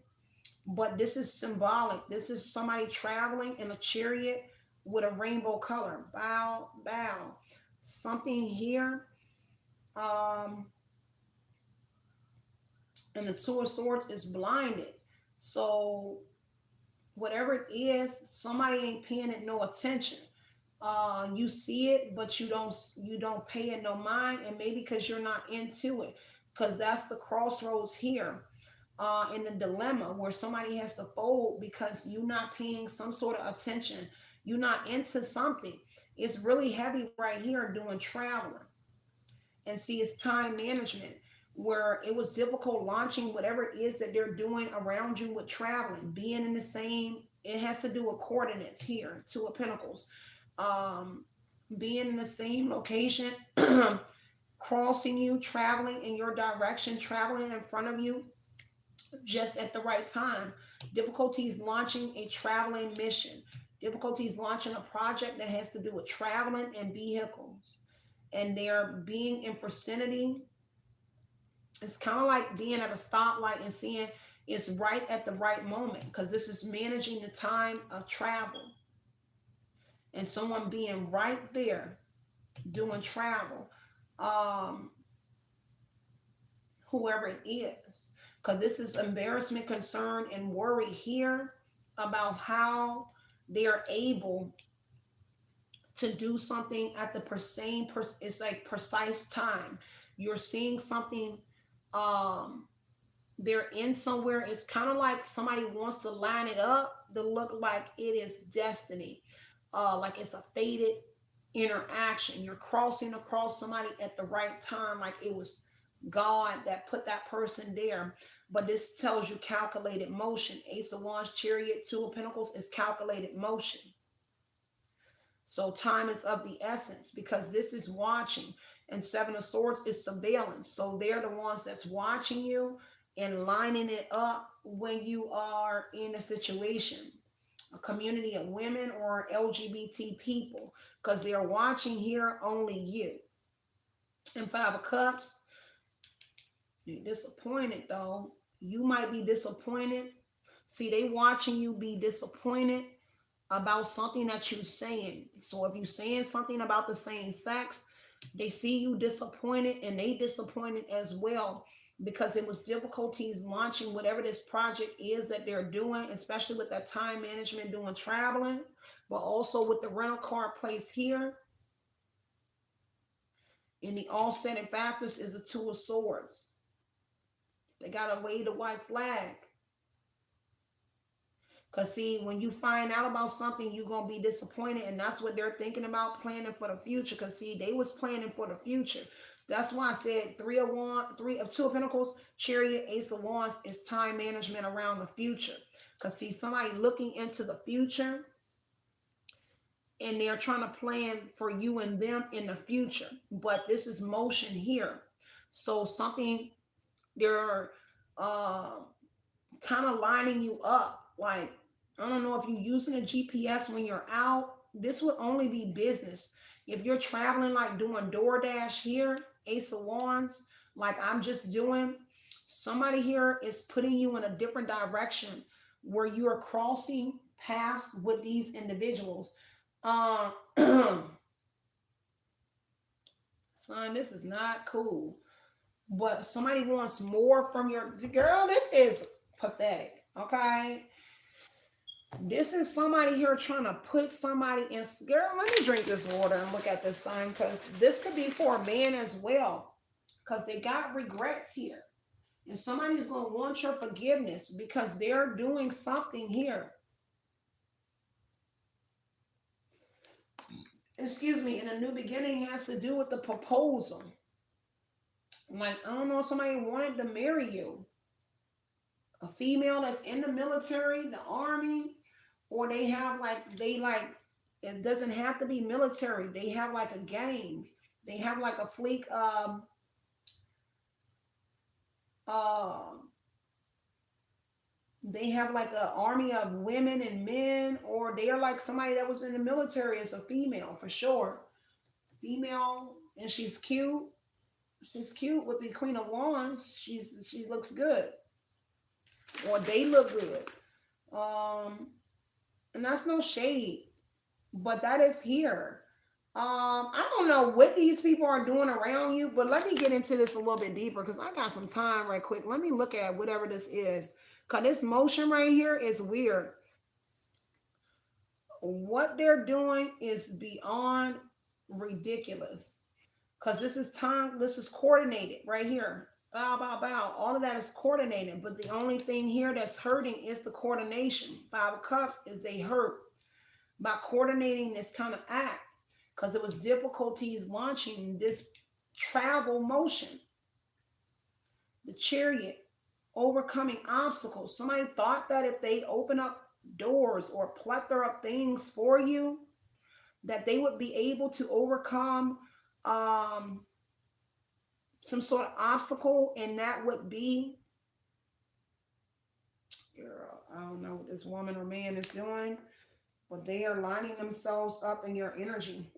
[SPEAKER 1] But this is symbolic. This is somebody traveling in a chariot with a rainbow color. Bow, bow. Something here. Um, and the Two of Swords is blinded. So whatever it is, somebody ain't paying it no attention. You see it, but you don't pay it no mind, and maybe because you're not into it, because that's the crossroads here. In the dilemma where somebody has to fold because you're not paying some sort of attention, you're not into something. It's really heavy right here doing traveling. And see, it's time management where it was difficult launching whatever it is that they're doing around you with traveling, being in the same, it has to do with coordinates here, Two of Pentacles. Um, being in the same location, crossing you, traveling in your direction, traveling in front of you, just at the right time. Difficulties launching a traveling mission. Difficulties launching a project that has to do with traveling and vehicles. And they're being in vicinity. It's kind of like being at a stoplight and seeing it's right at the right moment because this is managing the time of travel. And someone being right there doing travel. Um, Whoever it is, because this is embarrassment, concern, and worry here about how they're able to do something at the same it's like precise time. You're seeing something, um they're in somewhere. It's kind of like somebody wants to line it up to look like it is destiny, like it's a fated interaction. You're crossing across somebody at the right time, like it was God that put that person there. But this tells you calculated motion. Ace of Wands, Chariot, Two of Pentacles is calculated motion. So time is of the essence because this is watching. And Seven of Swords is surveillance. So they're the ones that's watching you and lining it up when you are in a situation, a community of women or LGBT people, because they're watching here only you. And Five of Cups, you're disappointed though. You might be disappointed. See, they watching you be disappointed about something that you're saying. So if you're saying something about the same sex, they see you disappointed and they disappointed as well because it was difficulties launching whatever this project is that they're doing, especially with that time management doing traveling, but also with the rental car place here. And the offsetting factors is the Two of Swords. They got to wave the white flag. Because see, when you find out about something, you're going to be disappointed. And that's what they're thinking about, planning for the future. Because see, they was planning for the future. That's why I said Two of Pentacles, Chariot, Ace of Wands is time management around the future. Because see, somebody looking into the future and they're trying to plan for you and them in the future. But this is motion here. So something, they're kind of lining you up. Like, I don't know if you're using a GPS when you're out. This would only be business. If you're traveling, like doing DoorDash here, Ace of Wands, like I'm just doing, somebody here is putting you in a different direction where you are crossing paths with these individuals. Son, this is not cool. But somebody wants more from your girl. This is pathetic. Okay. This is somebody here trying to put somebody in. Girl, let me drink this water and look at this sign because this could be for a man as well because they got regrets here. And somebody's going to want your forgiveness because they're doing something here. Excuse me. And a new beginning has to do with the proposal. Like, I don't know, somebody wanted to marry you. A female that's in the military, the army, or they have like, it doesn't have to be military. They have like a gang. They have like a fleet uh they have like an army of women and men, or they are like somebody that was in the military as a female for sure. Female, and she's cute. She's cute with the Queen of Wands. She looks good, or they look good. Um, and that's no shade, but that is here. I don't know what these people are doing around you, but let me get into this a little bit deeper because I got some time right quick. Let me look at whatever this is. Cause this motion right here is weird. What they're doing is beyond ridiculous. Because this is time, this is coordinated right here. Bow, bow, bow. All of that is coordinated. But the only thing here that's hurting is the coordination. Five of Cups is they hurt by coordinating this kind of act. Because it was difficulties launching this travel motion. The Chariot, overcoming obstacles. Somebody thought that if they open up doors or plethora of things for you, that they would be able to overcome some sort of obstacle, and that would be, girl, I don't know what this woman or man is doing, but they are lining themselves up in your energy.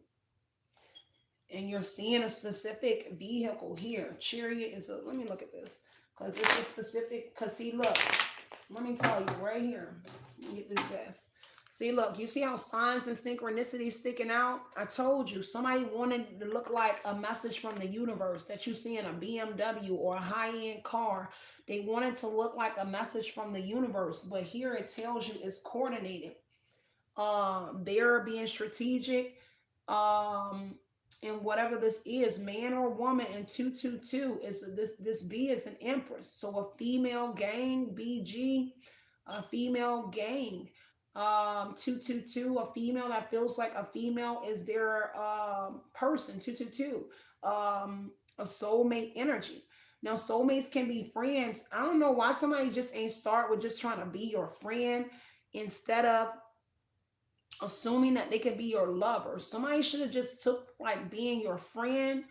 [SPEAKER 1] And you're seeing a specific vehicle here. Chariot is a, let me look at this. Because it's a specific, because see, look, let me tell you right here. Let me get this best. See, look, you see how signs and synchronicity sticking out? I told you, somebody wanted to look like a message from the universe that you see in a BMW or a high-end car. They wanted to look like a message from the universe, but here it tells you it's coordinated. They're being strategic. And whatever this is, man or woman, and 222 is this B is an empress. So a female gang, BG, a female gang. 222, a female that feels like a female is their person. 222, a soulmate energy. Now soulmates can be friends. I don't know why somebody just ain't start with just trying to be your friend instead of assuming that they could be your lover. Somebody should have just took like being your friend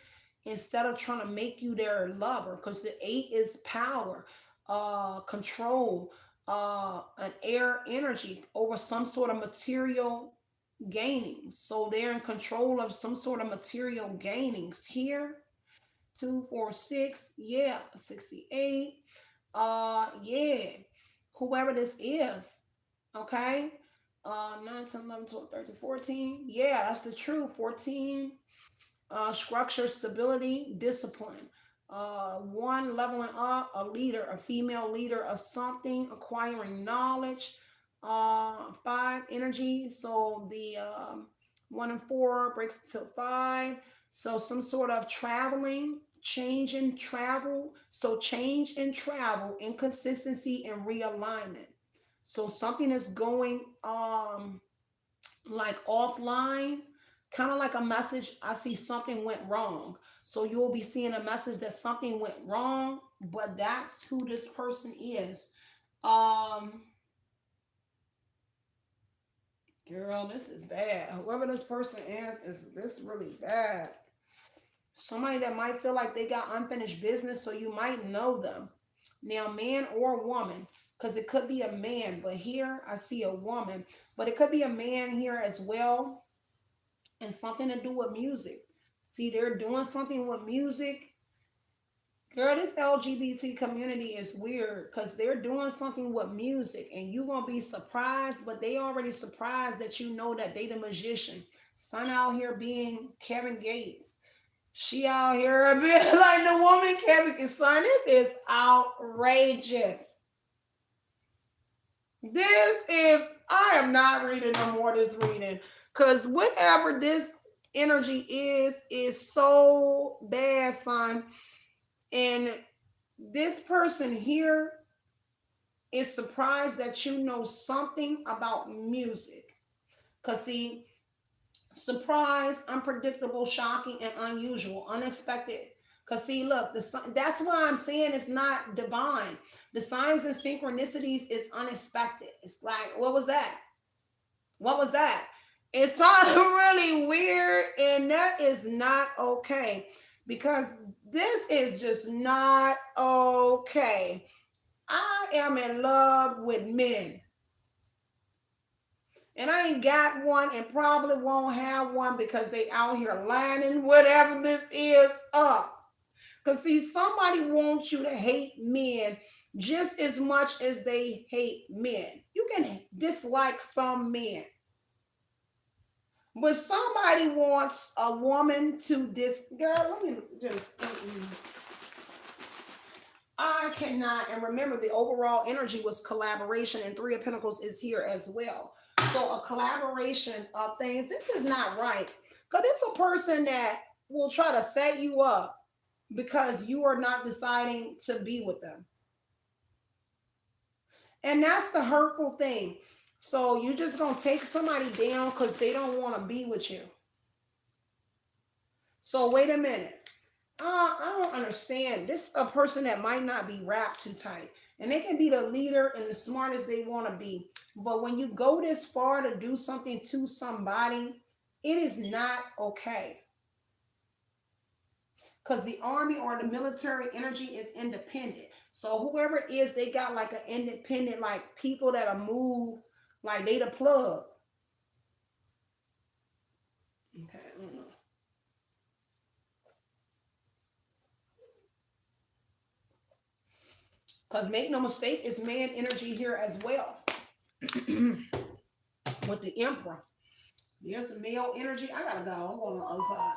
[SPEAKER 1] instead of trying to make you their lover, because the 8 is power, control, an air energy over some sort of material gainings. So they're in control of some sort of material gainings here. 246, yeah, 68, yeah, whoever this is, okay. 9, 10, 11, 12, 13, 14. Yeah, that's the truth. 14. Structure, stability, discipline. 1, leveling up, a leader, a female leader of something, acquiring knowledge. 5, energy. So the 1 and 4 breaks to 5. So some sort of traveling, change in travel. So change in travel, inconsistency, and realignment. So something is going like offline, kind of like a message. I see something went wrong. So you'll be seeing a message that something went wrong, but that's who this person is. Um Girl, this is bad. Whoever this person is this really bad. Somebody that might feel like they got unfinished business, so you might know them. Now, man or woman, because it could be a man, but here I see a woman, but it could be a man here as well, and something to do with music. See, they're doing something with music. Girl, this LGBT community is weird because they're doing something with music, and you're going to be surprised, but they already surprised that you know that they the magician. Sun out here being Kevin Gates. She out here a bit like the woman Kevin Gates. Son, this is outrageous. This is, I am not reading no more of this reading. Because whatever this energy is so bad, son. And This person here is surprised that you know something about music. Because, see, surprise, unpredictable, shocking, and unusual, unexpected. Because, see, look, that's why I'm saying it's not divine. The signs and synchronicities is unexpected. It's like, what was that? What was that? It sounds really weird, and that is not okay because this is just not okay. I am in love with men, and I ain't got one and probably won't have one because they out here lining whatever this is up. Because, see, somebody wants you to hate men just as much as they hate men. You can dislike some men, but somebody wants a woman to girl, let me just I cannot. And remember, the overall energy was collaboration, and Three of Pentacles is here as well. So a collaboration of things. This is not right. Because it's a person that will try to set you up because you are not deciding to be with them. And that's the hurtful thing. So you're just going to take somebody down because they don't want to be with you. So wait a minute. I don't understand. This is a person that might not be wrapped too tight. And they can be the leader and the smartest they want to be. But when you go this far to do something to somebody, it is not okay. Because the army or the military energy is independent. So whoever it is, they got like an independent, like people that'll move, like they the plug. Okay. Because make no mistake, it's man energy here as well. With the Emperor. There's some male energy. I gotta go. I'm going on the other side.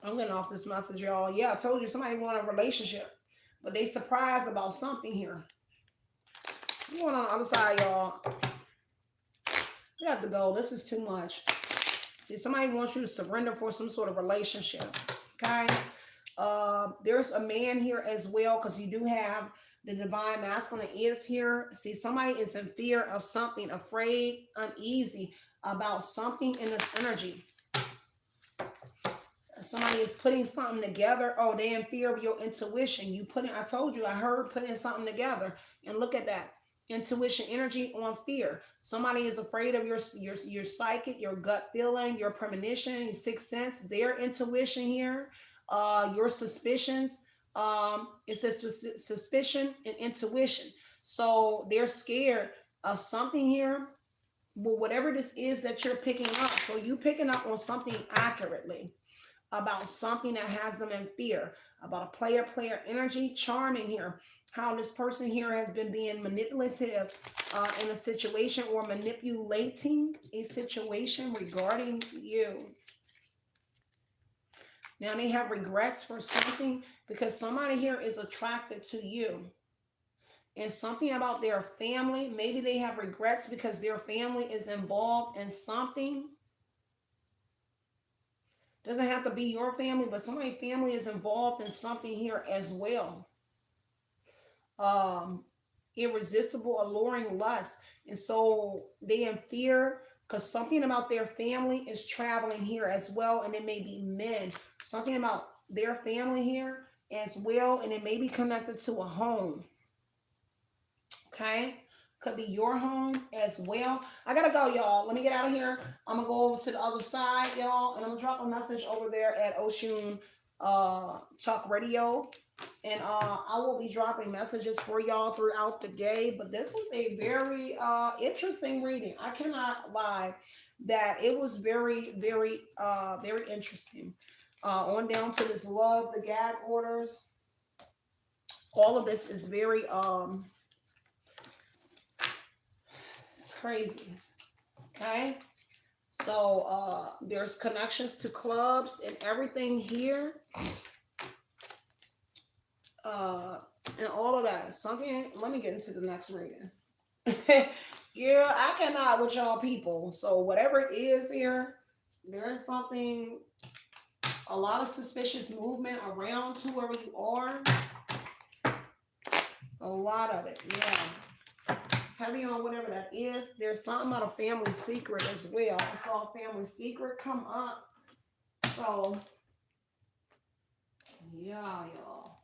[SPEAKER 1] I'm getting off this message, y'all. Yeah, I told you somebody want a relationship, but they surprised about something here. I'm going on the other side, y'all. You have to go. This is too much. See, somebody wants you to surrender for some sort of relationship. Okay? There's a man here as well, because you do have the divine masculine is here. See, somebody is in fear of something, afraid, uneasy about something in this energy. Somebody is putting something together. Oh, they're in fear of your intuition. I told you, I heard putting something together. And look at that. Intuition energy on fear. Somebody is afraid of your psychic, your gut feeling, your premonition, your sixth sense, their intuition here, your suspicions. It says suspicion and intuition. So they're scared of something here. But whatever this is that you're picking up, so you picking up on something accurately about something that has them in fear, about a player energy, charming here, how this person here has been being manipulative in a situation or manipulating a situation regarding you. Now they have regrets for something because somebody here is attracted to you. And something about their family, maybe they have regrets because their family is involved in something. Doesn't have to be your family, but somebody's family is involved in something here as well. Irresistible, alluring lust. And so they in fear because something about their family is traveling here as well. And it may be men. Something about their family here as well. And it may be connected to a home. Okay? Could be your home as well. I gotta go, y'all. Let me get out of here. I'm gonna go over to the other side, y'all, and I'm gonna drop a message over there at Oshun Talk Radio. And I will be dropping messages for y'all throughout the day. But this was a very interesting reading. I cannot lie that it was very, very, very interesting. On down to this love, the gag orders. All of this is very it's crazy. Okay. So there's connections to clubs and everything here. And all of that. Something, let me get into the next reading. Yeah, I cannot with y'all people. So whatever it is here, there's something A lot of suspicious movement around whoever you are. A lot of it, yeah. Heavy on whatever that is. There's something about a family secret as well. I saw a family secret come up. So, yeah, y'all.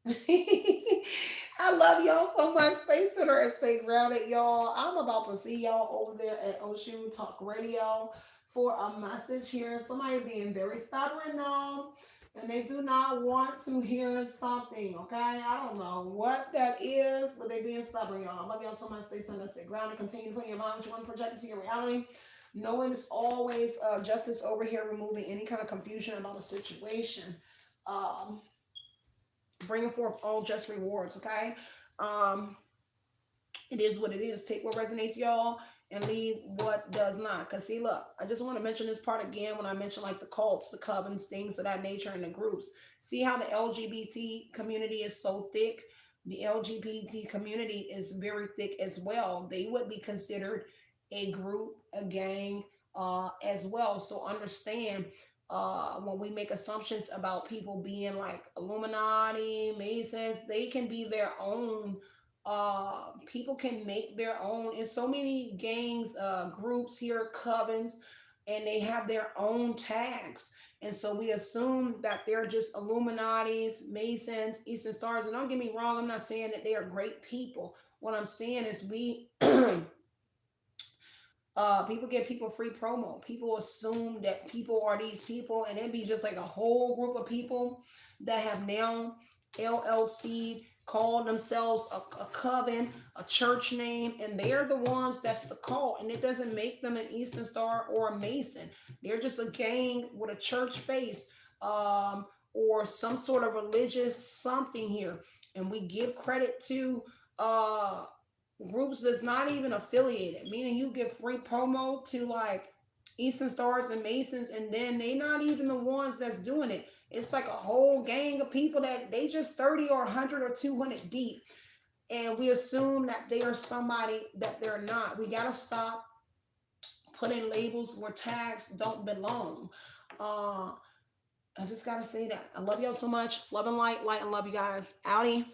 [SPEAKER 1] I love y'all so much. Stay center and stay grounded, y'all. I'm about to see y'all over there at Oshun Talk Radio for a message here. Somebody being very stubborn though, and they do not want to hear something. Okay, I don't know what that is, but they being stubborn, y'all. I love y'all so much. Stay center, stay grounded. Continue to put in your mind what you want to project into your reality. Knowing it's always justice over here, removing any kind of confusion about a situation. Um, Bringing forth all just rewards, okay? Um, it is what it is. Take what resonates, y'all, and leave what does not. Because, see, look, I just want to mention this part again when I mention like the cults, the covens, things of that nature, and the groups. See how the LGBT community is so thick? The LGBT community is very thick as well. They would be considered a group, a gang, as well. So understand when we make assumptions about people being like Illuminati, Masons, they can be their own. People can make their own in so many gangs, groups here, covens, and they have their own tags. And so we assume that they're just Illuminatis, Masons, Eastern Stars. And don't get me wrong, I'm not saying that they are great people. What I'm saying is we people give people free promo. People assume that people are these people, and it'd be just like a whole group of people that have now LLC called themselves a coven, a church name, and they're the ones that's the cult, and it doesn't make them an Eastern Star or a Mason. They're just a gang with a church face, or some sort of religious something here, and we give credit to uh groups that's not even affiliated, meaning you give free promo to like Eastern Stars and Masons, and then they not even the ones that's doing it. It's like a whole gang of people that they just 30 or 100 or 200 deep, and we assume that they are somebody that they're not. We gotta stop putting labels where tags don't belong. uh I just gotta say that I love y'all so much. Love and light, light and love you guys. Outie.